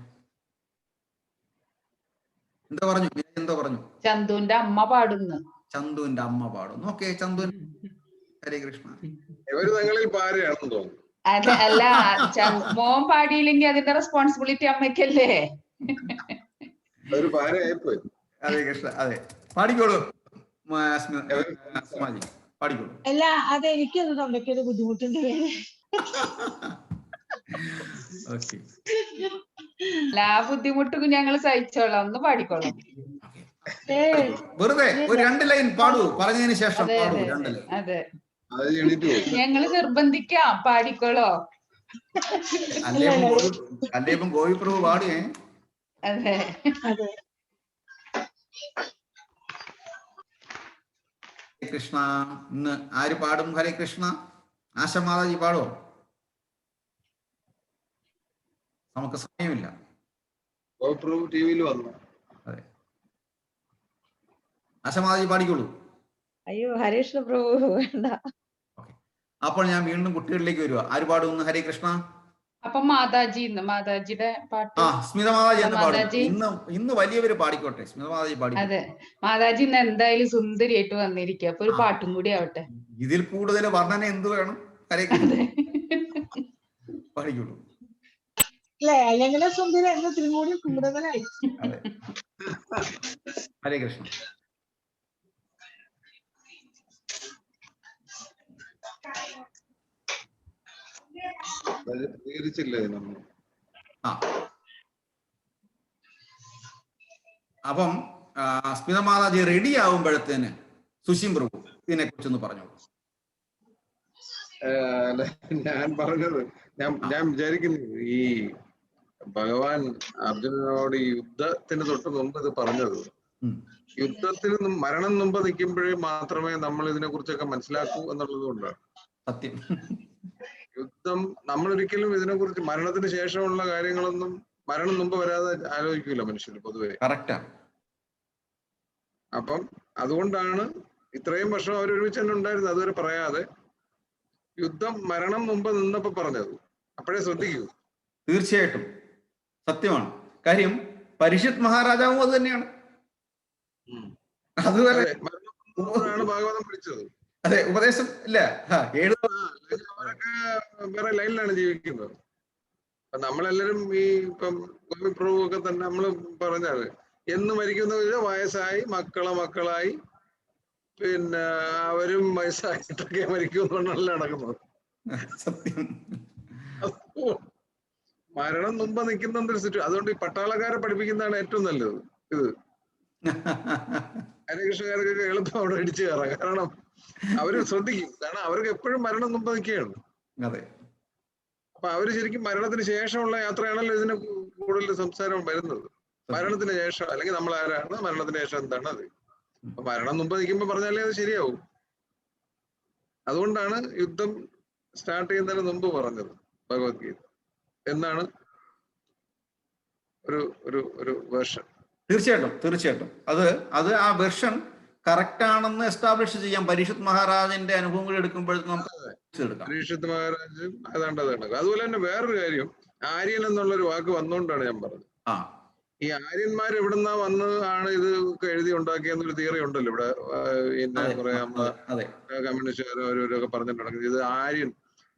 എന്താ പറഞ്ഞു? എന്തോ പറഞ്ഞു? ചന്തുവിന്റെ അമ്മ പാടുന്നു. ചന്തുവിന്റെ അമ്മ പാടുന്നു. ഓക്കെ, ചന്തു. ഹരേ കൃഷ്ണ. ഇവര് തങ്ങളിൽ പാരയാണെന്ന് തോന്നുന്നു. അല്ല, മോൻ പാടിയില്ലെങ്കിൽ അതിന്റെ റെസ്പോൺസിബിലിറ്റി അമ്മയ്ക്കല്ലേ? ഒരു പാരയായിപ്പോയി. ഹരേ കൃഷ്ണ. അതെ, പാടിക്കോളൂ. പാടിക്കോളൂ. അല്ല, അത് എനിക്കത് തൊണ്ടയ്ക്കൊരു ബുദ്ധിമുട്ടുണ്ട്. ഓക്കെ, എല്ലാ ബുദ്ധിമുട്ടും ഞങ്ങൾ സഹിച്ചോളാം. ഒന്ന് പാടിക്കോളാം. വെറുതെ ഒരു 2 ലൈൻ പാടൂ, പറഞ്ഞതിന് ശേഷം പാടൂ. 2 ലൈൻ. അതെ, ഞങ്ങള് നിർബന്ധിക്കാം, പാടിക്കോളോ. അല്ലേപ്പം ഗോവിപ്രഭു പാടിയേ. അതെ, കൃഷ്ണ. ഇന്ന് ആര് പാടും? ഹരേ കൃഷ്ണ. ആശമാതാജി പാടുമോ? നമുക്ക് സമയമില്ല. ഗോവിപ്രഭു ടിവിയിൽ വന്നു. അതെ, ആശമാതാജി പാടിക്കോളൂ. അയ്യോ, ഹരീഷ് പ്രഭു വേണ്ട. അപ്പോൾ ഞാൻ വീണ്ടും കുട്ടികളിലേക്ക് വരുക. ആര് പാടും? ഹരേ കൃഷ്ണ. അപ്പൊ മാതാജിയുടെ പാട്ട്. സ്മിത മാതാജി എന്ന് പാടും. ഇന്ന് വലിയവര് പാടിക്കോട്ടെ. സ്മിത മാതാജി പാടി. അതെ, മാതാജി ഇന്ന് എന്തായാലും സുന്ദരിയായിട്ട് വന്നിരിക്കുക. അപ്പൊ ഒരു പാട്ടും കൂടി ആവട്ടെ. ഇതിൽ കൂടുതൽ വർണ്ണന എന്ത് വേണം? ഹരേ കൃഷ്ണ, പാടിക്കോളൂ. കൂടുതലായി. ഹരേ കൃഷ്ണ. അപ്പം സ്മിത മാതാജി റെഡി ആവുമ്പോഴത്തേന് സുശീം പ്രഭു ഇതിനെ കുറിച്ചൊന്ന് പറഞ്ഞോളൂ. ഞാൻ പറഞ്ഞത്, ഞാൻ വിചാരിക്കുന്നു, ഈ ഭഗവാൻ അർജുനനോട് ഈ യുദ്ധത്തിന് തൊട്ട് മുമ്പ് ഇത് പറഞ്ഞത്, യുദ്ധത്തിന് മരണം മുമ്പ് നിൽക്കുമ്പോഴേ മാത്രമേ നമ്മൾ ഇതിനെ കുറിച്ചൊക്കെ മനസ്സിലാക്കൂ എന്നുള്ളത് കൊണ്ടാണ്. സത്യം. യുദ്ധം നമ്മളൊരിക്കലും ഇതിനെ കുറിച്ച് മരണത്തിന് ശേഷമുള്ള കാര്യങ്ങളൊന്നും മരണം മുമ്പ് വരാതെ ആലോചിക്കൂല മനുഷ്യർ പൊതുവെ. കറക്റ്റാ. അപ്പം അതുകൊണ്ടാണ് ഇത്രയും വർഷം അവരൊരുമിച്ച് തന്നെ ഉണ്ടായിരുന്നത്, അതുവരെ പറയാതെ. യുദ്ധം മരണം മുമ്പ് നിന്നപ്പോ പറഞ്ഞത്. അപ്പോഴേ ശ്രദ്ധിക്കൂ. തീർച്ചയായിട്ടും സത്യമാണ്. കാര്യം പരിഷത്ത് മഹാരാജാവും അത് തന്നെയാണ്. അതുവരെ മരണമാണ് ഭാഗവതം പഠിച്ചത്. അതെ, ഉപദേശം ഇല്ല. അവരൊക്കെ വേറെ ലൈനിലാണ് ജീവിക്കുന്നത്. നമ്മളെല്ലാരും ഈ ഇപ്പം ഗോവിപ്രഭു ഒക്കെ തന്നെ നമ്മള് പറഞ്ഞാല് എന്ന് മരിക്കുന്ന വയസ്സായി മക്കളായി പിന്നെ അവരും വയസ്സായിട്ടൊക്കെ മരിക്കുമെന്നുകൊണ്ടല്ല നടക്കുന്നത്. സത്യം. മരണം മുമ്പ് നിൽക്കുന്ന സിറ്റുവേഷൻ. അതുകൊണ്ട് ഈ പട്ടാളക്കാരെ പഠിപ്പിക്കുന്നതാണ് ഏറ്റവും നല്ലത്. ഇത് ഹരികൃഷ്ണകാർക്കൊക്കെ എളുപ്പം അവിടെ ഇടിച്ചു കയറാം. കാരണം അവര് ശ്രദ്ധിക്കും. കാരണം അവർക്ക് എപ്പോഴും മരണം മുമ്പ് നിൽക്കുകയാണ്. അതെ. അപ്പൊ അവര് ശരിക്കും മരണത്തിന് ശേഷമുള്ള യാത്രയാണല്ലോ ഇതിന് കൂടുതൽ സംസാരം വരുന്നത്. മരണത്തിന് ശേഷം അല്ലെങ്കിൽ നമ്മൾ ആരാണ്, മരണത്തിന് ശേഷം എന്താണ് അത്. അപ്പൊ മരണം മുമ്പ് നിൽക്കുമ്പോ പറഞ്ഞാലേ അത് ശരിയാവും. അതുകൊണ്ടാണ് യുദ്ധം സ്റ്റാർട്ട് ചെയ്യുന്നതിന് മുമ്പ് പറഞ്ഞത് ഭഗവത്ഗീത എന്നാണ് ഒരു വേർഷൻ. തീർച്ചയായിട്ടും അത് ആ വെർഷൻ കറക്റ്റ് ആണെന്ന് എസ്റ്റാബ്ലിഷ് ചെയ്യാം. പരീക്ഷത്ത് മഹാരാജന്റെ അനുഭവങ്ങൾ എടുക്കുമ്പോഴേക്കും നമുക്ക് പരീക്ഷത്ത് മഹാരാജും അതാണ്. അതുപോലെ തന്നെ വേറൊരു കാര്യം, ആര്യൻ എന്നുള്ളൊരു വാക്ക് വന്നുകൊണ്ടാണ് ഞാൻ പറഞ്ഞത്. ഈ ആര്യന്മാർ എവിടുന്നാ വന്ന് ആണ് ഇത് എഴുതി ഉണ്ടാക്കിയെന്നൊരു തിയറി ഉണ്ടല്ലോ ഇവിടെ. പിന്നെ കുറെ നമ്മളെ കമ്മ്യൂണിസ്റ്റുകാരും അവരൊക്കെ പറഞ്ഞിട്ടുണ്ടെങ്കിൽ ഇത് ആര്യൻ,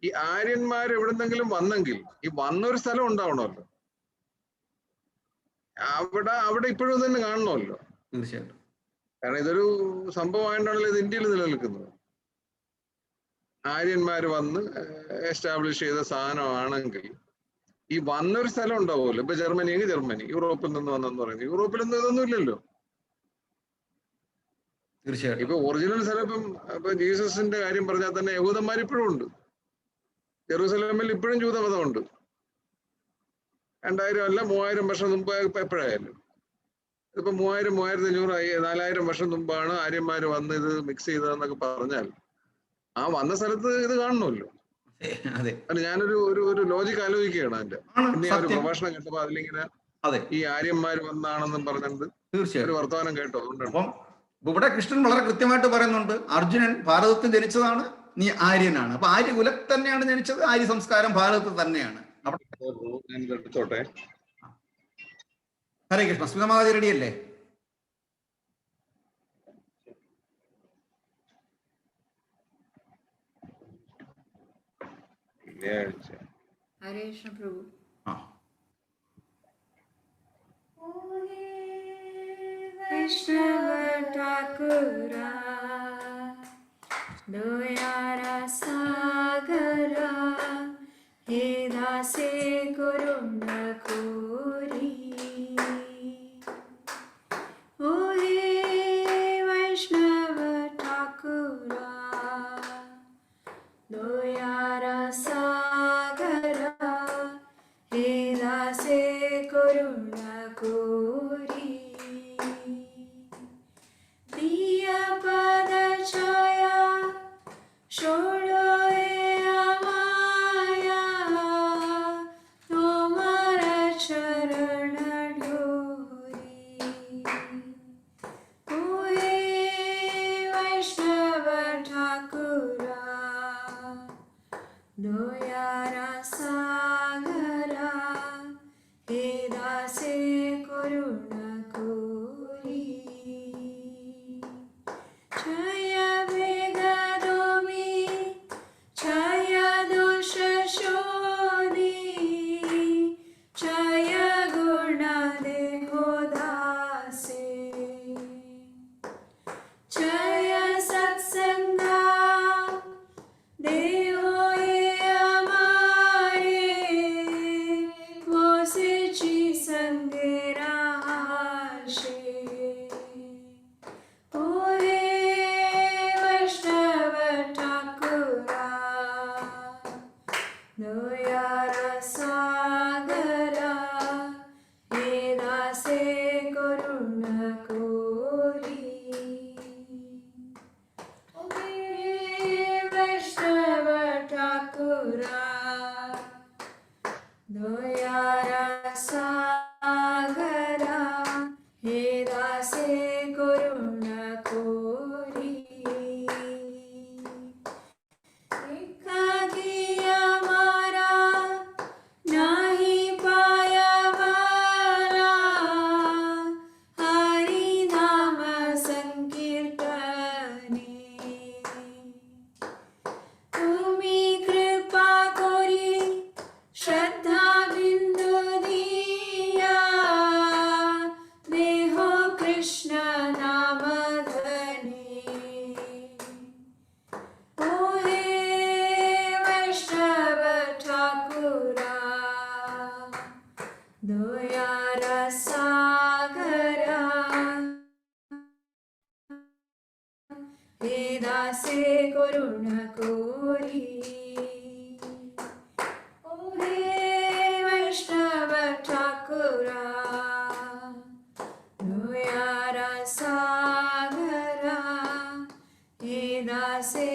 ഈ ആര്യന്മാർ എവിടുന്നെങ്കിലും വന്നെങ്കിൽ ഈ വന്നൊരു സ്ഥലം ഉണ്ടാവണമല്ലോ. അവിടെ ഇപ്പോഴും തന്നെ കാണണമല്ലോ. തീർച്ചയായിട്ടും. കാരണം ഇതൊരു സംഭവമായിട്ടാണല്ലോ ഇത് ഇന്ത്യയിൽ നിലനിൽക്കുന്നത്. ആര്യന്മാര് വന്ന് എസ്റ്റാബ്ലിഷ് ചെയ്ത സാധനമാണെങ്കിൽ ഈ വന്നൊരു സ്ഥലം ഉണ്ടാവുമല്ലോ. ഇപ്പൊ ജർമ്മനിയെങ്കിൽ ജർമ്മനി, യൂറോപ്പിൽ നിന്ന് വന്നെന്ന് പറയുന്നത്. യൂറോപ്പിലൊന്നും ഇതൊന്നും ഇല്ലല്ലോ. തീർച്ചയായിട്ടും. ഇപ്പൊ ഒറിജിനൽ സ്ഥലം ഇപ്പൊ ജീസസിന്റെ കാര്യം പറഞ്ഞാൽ തന്നെ യഹൂദന്മാർ ഇപ്പോഴും ഉണ്ട്. ജെറൂസലേമിൽ ഇപ്പോഴും ജൂതമതമുണ്ട്. 2000 അല്ല 3000 വർഷം മുമ്പ് എപ്പോഴായാലും. ഇപ്പൊ 3000, 3500, 4000 വർഷം മുമ്പാണ് ആര്യന്മാര് വന്ന് ഇത് മിക്സ് ചെയ്തതെന്നൊക്കെ പറഞ്ഞാൽ ആ വന്ന സ്ഥലത്ത് ഇത് കാണണമല്ലോ. ഞാനൊരു ലോജിക്ക് ആലോചിക്കുകയാണ് അതിന്റെ. പിന്നെ ഒരു പ്രഭാഷണം കേട്ടപ്പോ അതിലിങ്ങനെ ഈ ആര്യന്മാര് വന്നാണെന്നും പറഞ്ഞത് ഒരു വർത്തമാനം കേട്ടോ. അതുകൊണ്ടാണ് ഇവിടെ കൃഷ്ണൻ വളരെ കൃത്യമായിട്ട് പറയുന്നുണ്ട്, അർജുനൻ ഭാരതത്തിൽ ജനിച്ചതാണ്, നീ ആര്യനാണ്. അപ്പൊ ആര്യകുലം തന്നെയാണ് ജനിച്ചത്, ആര്യ സംസ്കാരം ഭാരതത്തിൽ തന്നെയാണ്. എടുത്തോട്ടെ. ഹരേ കൃഷ്ണ. സ്മിതമാതി റെഡിയല്ലേ? ഹരേ കൃഷ്ണ പ്രഭു. വൈഷ്ണവ ഠാകുര ദയാരാ സാഗര ഹേ ദാസേ കരുണ കോരി. ഓ ഹേ വൈഷ്ണവ ഠാകുര ദയാരാ സാഗര ഹേ ദാസേ കരുണ കോരി. प्रिय पद छाया छोड़ो माया, तुम्हारा चरण डोरी. कोई वैष्णव ठाकुरा दयारा सागरा हे दासे करुणा कोरी. छाया वेगदोमी छाया दोष शोधी छाया गुण देहो दासे. छाया सत्संगा देहो ये हमारे वो सिची संगेरा आशे. ओ हे वैष्णव ठाकुरा दयारा सागरा हे दासे करुणा कोरी. ओ हे वैष्णव ठाकुरा दयारा सागरा ദയാരസാഗരാ ഹേ ദാസേ കരുണ കോരി ഓ ഹേ വൈഷ്ണവ ഠാകുരാ ദയാരസാഗരാ ഹേ ദാസേ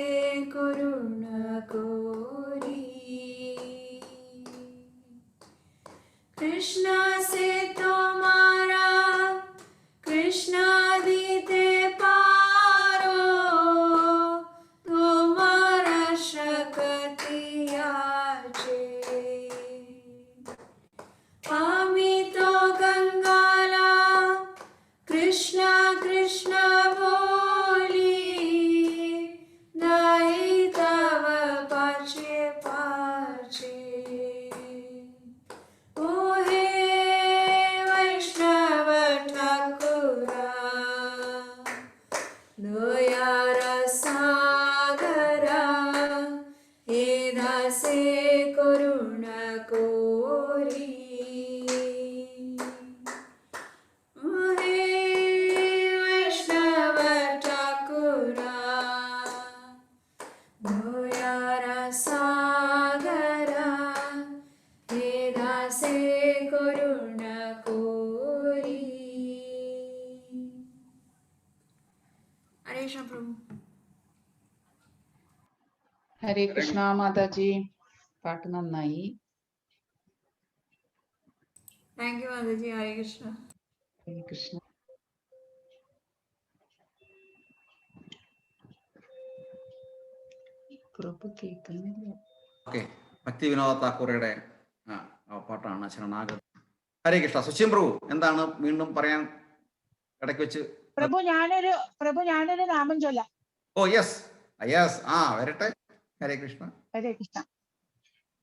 കരുണ കോരി कृष्णा से तुम्हारा कृष्णा दीते पारो तुम्हारा शक्ति आजे आमी तो गंगाला कृष्णा कृष्णा बोली नहीं तव पाचे पाचे ओ हे वैष्णव ठाकुरा दयारसागरा हे दासे करुण कोरी ओ हे वैष्णव ठाकुरा दयारसागरा हे दासे करुण कोरी हरे कृष्ण प्रभु ഹരേ കൃഷ്ണ മാതാജി. പാട്ട് നന്നായി. थैंक यू माता जी हरे कृष्ण ഹരേ കൃഷ്ണ. പ്രഭു കേൾക്കുന്നില്ല. ഓക്കെ, ഭക്തി വിനോദ താക്കൂറയുടെ പാട്ടാണ് ശരണാഗതി. ഹരേ കൃഷ്ണ. സുശീം പ്രഭു എന്താണ് വീണ്ടും പറയാൻ ഇടയ്ക്ക് വെച്ച്? പ്രഭു ഞാനൊരു നാമം ചൊല്ലാം. ഓ യെസ് യെസ്, വരട്ടെ. ഹരേ കൃഷ്ണ. ഹരേ കൃഷ്ണ.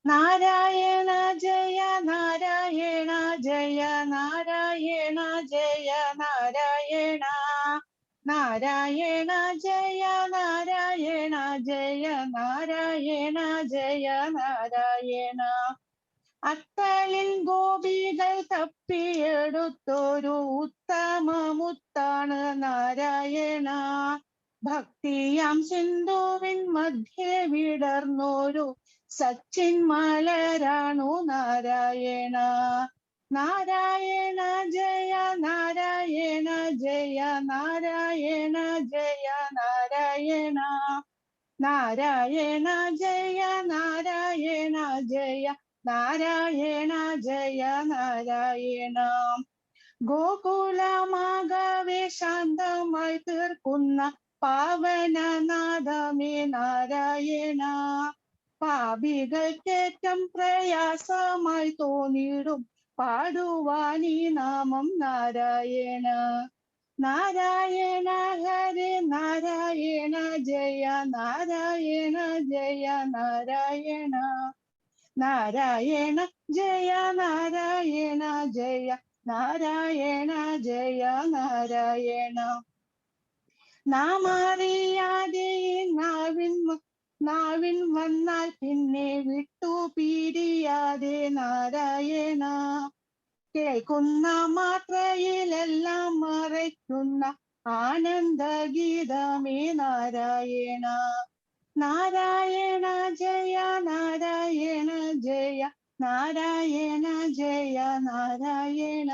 നാരായണ ജയ നാരായണ ജയ നാരായണ ജയ നാരായണ നാരായണ ജയ നാരായണ ജയ നാരായണ ജയ നാരായണ. അത്തലിൽ ഗോപികൾ തപ്പിയെടുത്തൊരു ഉത്തമമുത്താണ് നാരായണ. ഭക്തിയാം സിന്ധുവിൻ മധ്യേ വിടർന്നൊരു സച്ചിൻ മലരാണു നാരായണ. നാരായണ ജയ നാരായണ ജയ നാരായണ ജയ നാരായണ നാരായണ ജയ നാരായണ ജയ നാരായണ ജയ നാരായണ. ഗോകുലമാകവേ ശാന്തമായി തീർക്കുന്ന പാവനനാഥമേ നാരായണ. പാപികൾക്കേറ്റം പ്രയാസമായി തോന്നിടും പാടുവാനീ നാമം നാരായണ. നാരായണ ഹരേ നാരായണ ജയ നാരായണ ജയ നാരായണ നാരായണ ജയ നാരായണ ജയ നാരായണ ജയ നാരായണ. നാമറിയാതെ നാവിൻ വന്നാൽ പിന്നെ വിട്ടു പിരിയാതെ നാരായണ. കേൾക്കുന്ന മാത്രയിലെല്ലാം മറയ്ക്കുന്ന ആനന്ദഗീതമേ നാരായണ. നാരായണ ജയ നാരായണ ജയ നാരായണ ജയ നാരായണ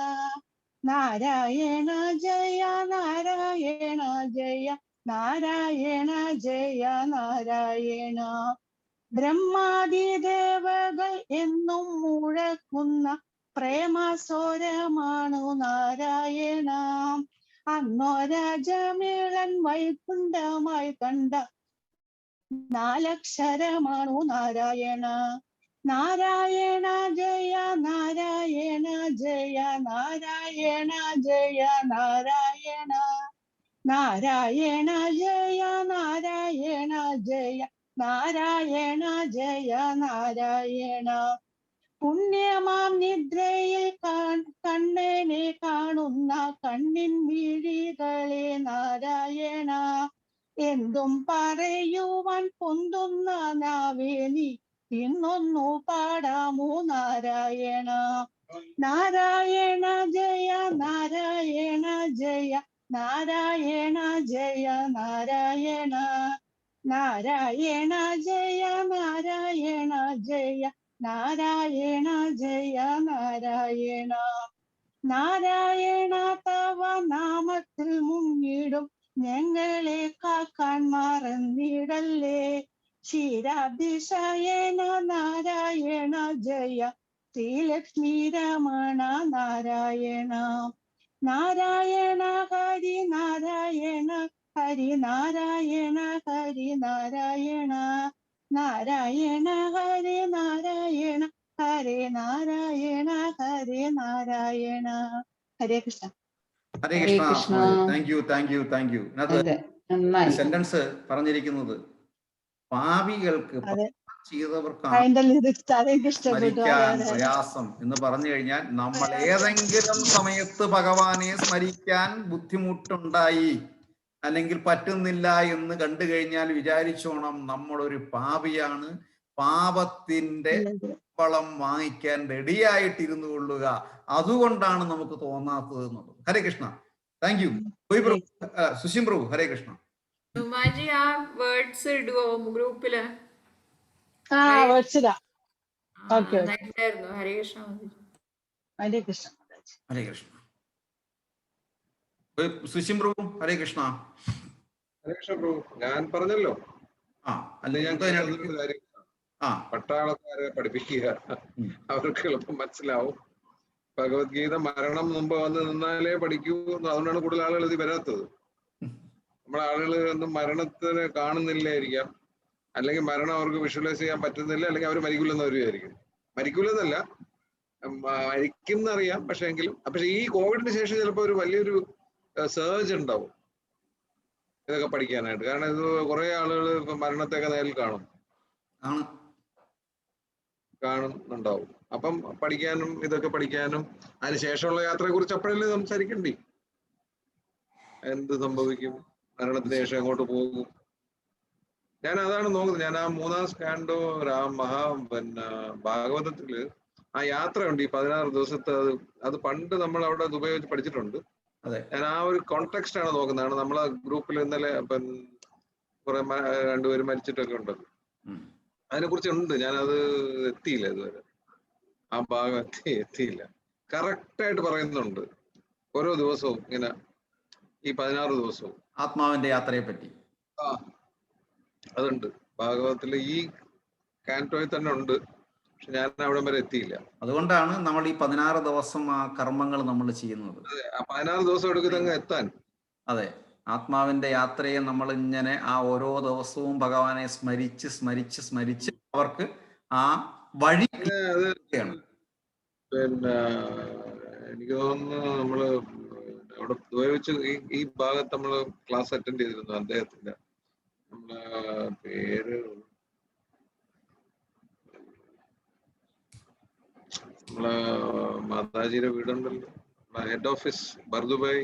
നാരായണ ജയ നാരായണ ജയ നാരായണ ജയ നാരായണ. ബ്രഹ്മാദിദേവകൾ എന്നും മുഴക്കുന്ന പ്രേമസ്വരമാണു നാരായണ. അന്നോരാജമേളൻ വൈകുണ്ഠമായി കണ്ട നാലക്ഷരമാണു നാരായണ. നാരായണ ജയ നാരായണ ജയ നാരായണ ജയ നാരായണ നാരായണ ജയ നാരായണ ജയ നാരായണ ജയ നാരായണ. പുണ്യമാം നിദ്രയിൽ കണ്ണനെ കാണുന്ന കണ്ണിൻ മിഴികളെ നാരായണ. എന്തും പറയുവാൻ പൊന്തുന്ന നാവേ നീ ഇന്നൊന്നു പാടാമോ നാരായണ. നാരായണ ജയ നാരായണ ജയ നാരായണ ജയ നാരായണ നാരായണ ജയ നാരായണ ജയ നാരായണ ജയ നാരായണ നാരായണ തവ നാമത്തിൽ മുങ്ങിടും ഞങ്ങളെ കാക്കാൻ മറന്നിടല്ലേ ക്ഷീരാബ്ധിശയന നാരായണ ജയ Srilakshmi Ramana Narayana Narayana Hari Narayana Hari Narayana Hari Narayana Narayana Hari Narayana Hare Narayana Hare Narayana. Hare Krishna. Hare Hare Krishna. Krishna. Thank you thank you thank you. അതെ, നന്നായി. സെന്റൻസ് പറഞ്ഞിരിക്കുന്നത് പാപികൾക്ക് അതെ. ചെയ്തവർക്കാണ് അതിന്റെ ലിറിക്സ് അതെനിക്ക് ഇഷ്ടപ്പെട്ടു. അതെ സ്മരിക്കാൻ അതെ പ്രയാസം എന്ന് പറഞ്ഞു കഴിഞ്ഞാൽ നമ്മൾ ഏതെങ്കിലും സമയത്ത് ഭഗവാനെ സ്മരിക്കാൻ ബുദ്ധിമുട്ടുണ്ടായി അല്ലെങ്കിൽ പറ്റുന്നില്ല എന്ന് കണ്ടു കഴിഞ്ഞാൽ വിചാരിച്ചോണം നമ്മളൊരു പാപിയാണ്, പാപത്തിന്റെ ഫലം വാങ്ങിക്കാൻ റെഡിയായിട്ടിരുന്നു കൊള്ളുക, അതുകൊണ്ടാണ് നമുക്ക് തോന്നാത്തത് എന്നുള്ളത്. ഹരേ കൃഷ്ണ. Thank you. സുശീം പ്രഭു. ഹരേ കൃഷ്ണ. ഉമാജി ആ വേർഡ്സ് ഇടുവോ ഗ്രൂപ്പില്? ആ വേർഡ്സിലാ. ഓക്കെ. നന്നായിട്ടുണ്ടായിരുന്നു. ഹരേ കൃഷ്ണ. ഹരേ കൃഷ്ണ. ഹരേ കൃഷ്ണ. സുശീം പ്രഭു. ഹരേ കൃഷ്ണ. ഹരേ കൃഷ്ണ പ്രഭു. ഞാൻ പറഞ്ഞല്ലോ, പട്ടാളക്കാരെ പഠിപ്പിക്കുക, അവർക്ക് എളുപ്പം മനസ്സിലാവും. ഭഗവത്ഗീത മരണം മുമ്പ് വന്ന് നിന്നാലേ പഠിക്കൂ. അതുകൊണ്ടാണ് കൂടുതൽ ആളുകൾ ഇത് വരാത്തത്. നമ്മളെ ആളുകൾ ഒന്നും മരണത്തിനെ കാണുന്നില്ലായിരിക്കാം, അല്ലെങ്കിൽ മരണം അവർക്ക് വിഷ്വലൈസ് ചെയ്യാൻ പറ്റുന്നില്ല, അല്ലെങ്കിൽ അവർ മരിക്കില്ലെന്ന് അവർ വിചാരിക്കും. മരിക്കില്ലെന്നല്ല, മരിക്കും എന്നറിയാം. പക്ഷെ എങ്കിലും പക്ഷെ ഈ കോവിഡിന് ശേഷം ചിലപ്പോൾ ഒരു വലിയൊരു സർജ് ഉണ്ടാവും ഇതൊക്കെ പഠിക്കാനായിട്ട്. കാരണം ഇത് കുറെ ആളുകൾ ഇപ്പൊ മരണത്തെയൊക്കെ നേരിൽ കാണുന്നുണ്ടാവും. അപ്പം പഠിക്കാനും ഇതൊക്കെ പഠിക്കാനും അതിന് ശേഷമുള്ള യാത്രയെ കുറിച്ച് അപ്പോഴല്ലേ സംസാരിക്കണ്ടേ. എന്ത് സംഭവിക്കും, മരണത്തിന് ശേഷം എങ്ങോട്ട് പോകും. ഞാൻ അതാണ് നോക്കുന്നത്. ഞാൻ ആ 3-ാം സ്കാൻഡോ ഭാഗവതത്തില് ആ യാത്രയുണ്ട്, ഈ 16 ദിവസത്തെ. അത് പണ്ട് നമ്മൾ അവിടെ ദുബായ് വെച്ച് പഠിച്ചിട്ടുണ്ട്. ഞാൻ ആ ഒരു കോണ്ടെക്സ്റ്റ് ആണ് നോക്കുന്നതാണ്. നമ്മളെ ഗ്രൂപ്പിൽ ഇന്നലെ കുറെ രണ്ടുപേര് മരിച്ചിട്ടൊക്കെ ഉണ്ടല്ലോ, അതിനെ കുറിച്ച് ഉണ്ട്. ഞാനത് എത്തിയില്ല ഇതുവരെ, ആ ഭാഗം എത്തിയില്ല. കറക്റ്റായിട്ട് പറയുന്നുണ്ട് ഓരോ ദിവസവും ഇങ്ങനെ, ഈ 16 ദിവസവും ആത്മാവിന്റെ യാത്രയെ പറ്റി അതുണ്ട് ഭാഗവതത്തില്. ഈ കാൻറ്റോയിൽ തന്നെ ഉണ്ട്, പക്ഷെ ഞാൻ അവിടെ വരെ എത്തിയില്ല. അതുകൊണ്ടാണ് നമ്മൾ ഈ 16 ദിവസം ആ കർമ്മങ്ങൾ നമ്മൾ ചെയ്യുന്നത്. 16 ദിവസം എടുക്കുന്നങ്ങ് എത്താൻ. അതെ, ആത്മാവിന്റെ യാത്രയെ നമ്മൾ ഇങ്ങനെ ആ ഓരോ ദിവസവും ഭഗവാനെ സ്മരിച്ച് സ്മരിച്ച് സ്മരിച്ച് അവർക്ക് ആ വഴി. പിന്നെ എനിക്ക് തോന്നുന്നു നമ്മള് അവിടെ വെച്ച് ഈ ഭാഗത്ത് നമ്മള് ക്ലാസ് അറ്റൻഡ് ചെയ്തിരുന്നു. അദ്ദേഹത്തിന്റെ പേര് നമ്മളെ മാതാജിയുടെ വീടുണ്ടല്ലോ, ഹെഡ് ഓഫീസ് ബർദുബായ്,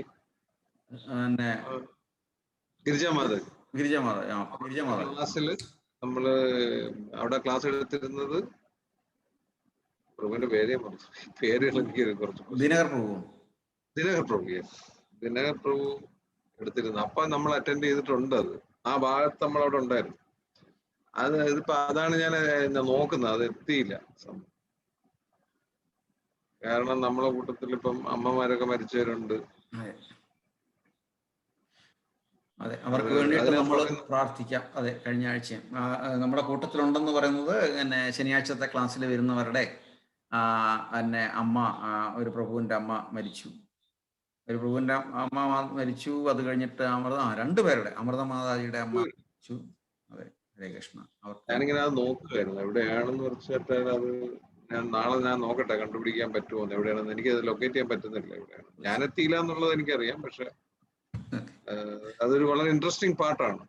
ഗിരിജാമാതാജി ക്ലാസ്സില് നമ്മള് അവിടെ ക്ലാസ് എടുത്തിരുന്നത്. പ്രഭുവിന്റെ പേരുകൾ എനിക്ക് കുറച്ച് ദിനകർ പ്രഭു എടുത്തിരുന്നു. അപ്പൊ നമ്മൾ അറ്റൻഡ് ചെയ്തിട്ടുണ്ട്. അത് ആ ഭാഗത്ത് നമ്മൾ അവിടെ ഉണ്ടായിരുന്നു. അത് ഇതിപ്പോ അതാണ് ഞാൻ നോക്കുന്നത്. അത് എത്തിയില്ല. കാരണം നമ്മളെ കൂട്ടത്തിൽ ഇപ്പം അമ്മമാരൊക്കെ മരിച്ചവരുണ്ട്. അതെ, അവർക്ക് വേണ്ടിയിട്ട് നമ്മൾ പ്രാർത്ഥിക്കാം. അതെ, കഴിഞ്ഞ ആഴ്ച നമ്മുടെ കൂട്ടത്തിലുണ്ടെന്ന് പറയുന്നത് ശനിയാഴ്ചത്തെ ക്ലാസ്സിൽ വരുന്നവരുടെ അമ്മ, ഒരു പ്രഭുവിന്റെ അമ്മ മരിച്ചു. ഒരു പ്രഭുവിന്റെ അമ്മ മരിച്ചു. അത് കഴിഞ്ഞിട്ട് രണ്ടുപേരുടെ അമൃതമാതാജിയുടെ അമ്മ മരിച്ചു. അതെ, ഹരേ കൃഷ്ണ. ഞാനിങ്ങനെ അത് നോക്കുകയായിരുന്നു എവിടെയാണെന്ന് വെച്ചിട്ട്. അത് നാളെ ഞാൻ നോക്കട്ടെ കണ്ടുപിടിക്കാൻ പറ്റുമോ എവിടെയാണെന്ന്. എനിക്കത് ലൊക്കേറ്റ് ചെയ്യാൻ പറ്റുന്നില്ല എവിടെയാണ്. ഞാൻ എത്തിയില്ല എന്നുള്ളത് എനിക്കറിയാം, പക്ഷെ അതൊരു വളരെ ഇൻട്രസ്റ്റിംഗ് പാർട്ടാണ്.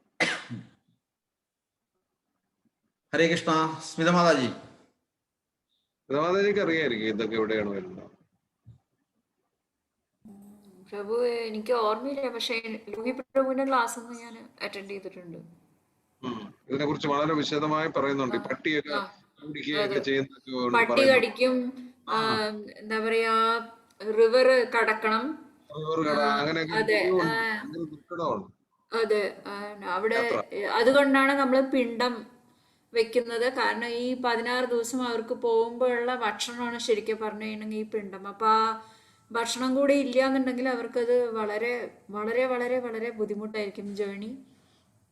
ഹരേ കൃഷ്ണ. സ്മിതമാതാജി. സ്മിതമാതാജിക്ക് അറിയായിരിക്കും ഇതൊക്കെ എവിടെയാണ് വരുന്നത്. പ്രഭു എനിക്ക് ഓർമ്മയില്ല, പക്ഷെ ലൂഹി പ്രഭുവിന്റെ ക്ലാസ് ഒന്നും ഞാൻ അറ്റൻഡ് ചെയ്തിട്ടുണ്ട്. ഇതിനെ കുറിച്ച് വളരെ വിശദമായി പറയുന്നുണ്ട്. പട്ടി കടിക്കും, എന്താ പറയാ, റിവർ കടക്കണം. അങ്ങനെയൊക്കെ അതെ, ഭയങ്കര ദുഃഖടമാണ് അതെ. അവിടെ യാത്ര. അതുകൊണ്ടാണ് നമ്മൾ പിണ്ടം വെക്കുന്നത്. കാരണം ഈ 16 ദിവസം അവർക്ക് പോകുമ്പോഴുള്ള ഭക്ഷണമാണ് ശരിക്കും പറഞ്ഞു കഴിഞ്ഞെങ്കിൽ ഈ പിണ്ടം. അപ്പൊ ആ ഭക്ഷണം കൂടി ഇല്ല എന്നുണ്ടെങ്കിൽ അവർക്കത് വളരെ വളരെ വളരെ വളരെ ബുദ്ധിമുട്ടായിരിക്കും ജേണി.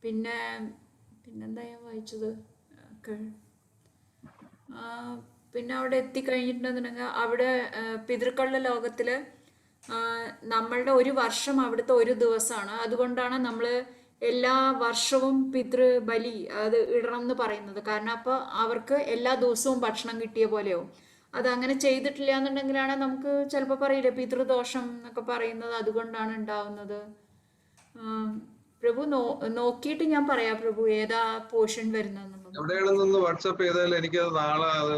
പിന്നെന്താ ഞാൻ വായിച്ചത്, പിന്നെ അവിടെ എത്തിക്കഴിഞ്ഞിട്ടുണ്ടെന്നുണ്ടെങ്കിൽ അവിടെ പിതൃക്കളുടെ ലോകത്തില് നമ്മളുടെ ഒരു വർഷം അവിടുത്തെ ഒരു ദിവസമാണ്. അതുകൊണ്ടാണ് നമ്മൾ എല്ലാ വർഷവും പിതൃബലി അത് ഇടണം എന്ന് പറയുന്നത്. കാരണം അപ്പോൾ അവർക്ക് എല്ലാ ദിവസവും ഭക്ഷണം കിട്ടിയ പോലെയാവും. അത് അങ്ങനെ ചെയ്തിട്ടില്ല എന്നുണ്ടെങ്കിലാണ് നമുക്ക് ചിലപ്പോൾ പറയില്ലേ പിതൃദോഷം എന്നൊക്കെ പറയുന്നത് അതുകൊണ്ടാണ് ഉണ്ടാവുന്നത്. പ്രഭു നോക്കിയിട്ട് ഞാൻ പറയാം പ്രഭു ഏതാ പോർഷൻ വരുന്നതെന്നുള്ളത്. എവിടെയാണെന്നൊന്ന് വാട്സാപ്പ് ചെയ്താൽ എനിക്കത് നാളെ അത്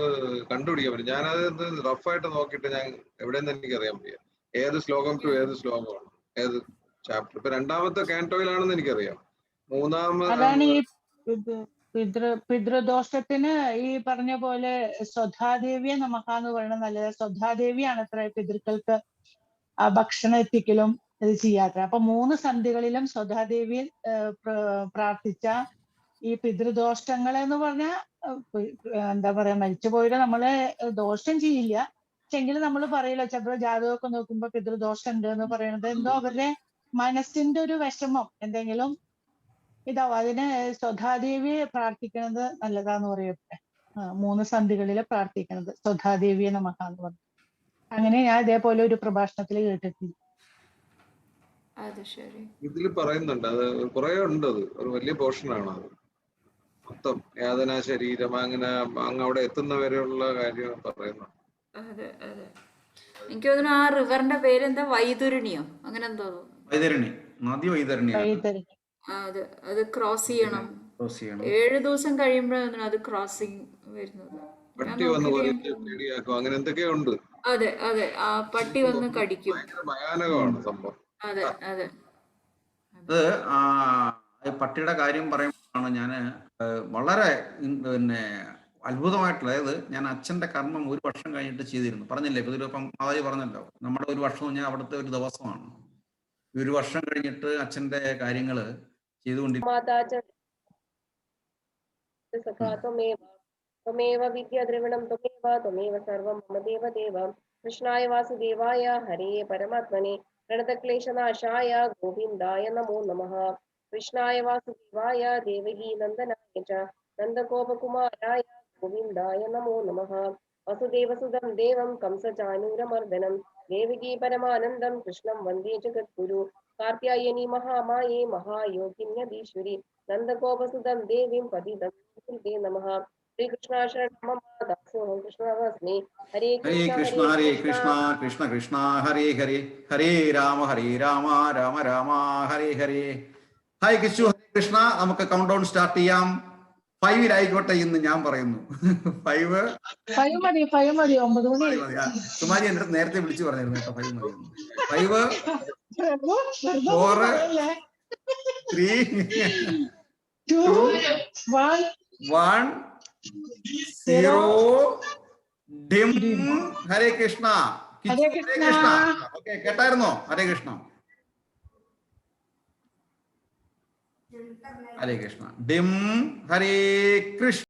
കണ്ടുപിടിക്കാൻ പറ്റും. ഞാനത് റഫായിട്ട് നോക്കിയിട്ട് ഞാൻ എവിടെയെന്ന് എനിക്ക് അറിയാൻ പറ്റില്ല. ഏത് ശ്ലോകം ടു ഏത് ശ്ലോകമാണ്, ഏത് ചാപ്റ്റർ. ഇപ്പൊ രണ്ടാമത്തെ കാൻറ്റോയിലാണെന്ന് എനിക്കറിയാം. അതാണ് ഈ പിതൃദോഷത്തിന് ഈ പറഞ്ഞ പോലെ സ്വധാദേവിയെ നമക്കാന്ന് പറയുന്നത് നല്ലത്. സ്വധാദേവിയാണ് അത്ര പിതൃക്കൾക്ക് ആ ഭക്ഷണം എത്തിക്കലും ഇത് ചെയ്യാത്തത്. അപ്പൊ 3 സന്ധികളിലും സ്വധാദേവിയെ പ്രാർത്ഥിച്ച ഈ പിതൃദോഷങ്ങളെന്ന് പറഞ്ഞാൽ എന്താ പറയാ, മരിച്ചുപോയിട്ട് നമ്മളെ ദോഷം ചെയ്യില്ല. പക്ഷെങ്കിലും നമ്മൾ പറയില്ല, ചിലപ്പോൾ ജാതകമൊക്കെ നോക്കുമ്പോ പിതൃദോഷം ഉണ്ട് എന്ന് പറയുന്നത് എന്തോ അവരുടെ മനസ്സിന്റെ ഒരു വിഷമം എന്തെങ്കിലും ഇതാവും. അതിന് സ്വധാദേവിയെ പ്രാർത്ഥിക്കുന്നത് നല്ലതാന്ന് പറയട്ടെ. 3 സന്ധികളില് പ്രാർത്ഥിക്കുന്നത് സ്വധാദേവിയെ നമക്കാന്ന് പറഞ്ഞു. അങ്ങനെ ഞാൻ ഇതേപോലെ ഒരു പ്രഭാഷണത്തിൽ കേട്ടിട്ടുണ്ട്. ഇതിൽ പറയുന്നുണ്ട്, അത് കുറെ ഉണ്ട്. അത് ഒരു വലിയ പോർഷനാണ്. അത് മൊത്തം യാതന ശരീരം അങ്ങനെ അങ്ങ് അവിടെ എത്തുന്നവരെയുള്ള കാര്യം പറയുന്നു. അതെ അതെ, എനിക്ക് തോന്നുന്നു ആ റിവറിന്റെ പേരെന്താ, വൈതുരണിയോ അങ്ങനെ എന്തോ. വൈതരണി, നദി വൈതരണി. അതെ, അത് ക്രോസ് ചെയ്യണം. 7 ദിവസം കഴിയുമ്പോഴാണ് അത് ക്രോസിങ് വരുന്നത്. അങ്ങനെ എന്തൊക്കെയോ ഉണ്ട്. അതെ അതെ, ആ പട്ടി വന്ന് കടിക്കും. ഭയാനകമാണ് സംഭവം. അതെ അതെ. അത് പട്ടിയുടെ കാര്യം പറയുമ്പോഴാണ് ഞാൻ വളരെ പിന്നെ അത്ഭുതമായിട്ടുള്ള, അതായത് ഞാൻ അച്ഛന്റെ കർമ്മം 1 വർഷം കഴിഞ്ഞിട്ട് ചെയ്തിരുന്നു. പറഞ്ഞില്ലേ ഇപ്പം മാതാജി പറഞ്ഞല്ലോ, നമ്മുടെ 1 വർഷം ഞാൻ അവിടുത്തെ ഒരു ദിവസമാണ്. 1 വർഷം കഴിഞ്ഞിട്ട് അച്ഛന്റെ കാര്യങ്ങള് ചെയ്തുകൊണ്ടിരിക്കും. त्वमेव विद्या द्रविणं त्वमेव सर्वं मम देव कृष्णाय वासुदेवाय हरे परमात्मने प्रणतक्लेशनाशाय गोविन्दाय नमो नमः। कृष्णाय वासुदेवाय देवकी नन्दनाय च नन्दगोपकुमाराय गोविन्दाय नमो नमः। वसुदेवसुतं देवं कंसचाणूरमर्दनं देवकी परमानन्दं कृष्णं वन्दे जगद्गुरु। कात्यायनी महामाये महायोगिन्यधीश्वरी नन्दगोपसुतं देवीं पतितं नमः। श्री कृष्ण शरणं मम दासोऽहं कृष्णदासोऽस्मि। हरे कृष्ण हरे कृष्ण कृष्ण कृष्ण हरे हरे, हरे राम राम राम हरे हरे. ഹായ് കിച്ചു, ഹരേ കൃഷ്ണ. നമുക്ക് കൗണ്ട് ഡൗൺ സ്റ്റാർട്ട് ചെയ്യാം. 5 ഇന്ന് ഞാൻ പറയുന്നു. 5 മതി 9 മതി. സുമാരി എന്റെ അടുത്ത് നേരത്തെ വിളിച്ചു പറഞ്ഞിരുന്നു കേട്ടോ 5 മതി. 5 4 3 2 1 0 ഡിം. ഹരേ കൃഷ്ണ. ഹരേ കൃഷ്ണ. ഓക്കെ, കേട്ടായിരുന്നോ? ഹരേ കൃഷ്ണ. ഹരേ കൃഷ്ണ. ഡിം. ഹരേ കൃഷ്ണ.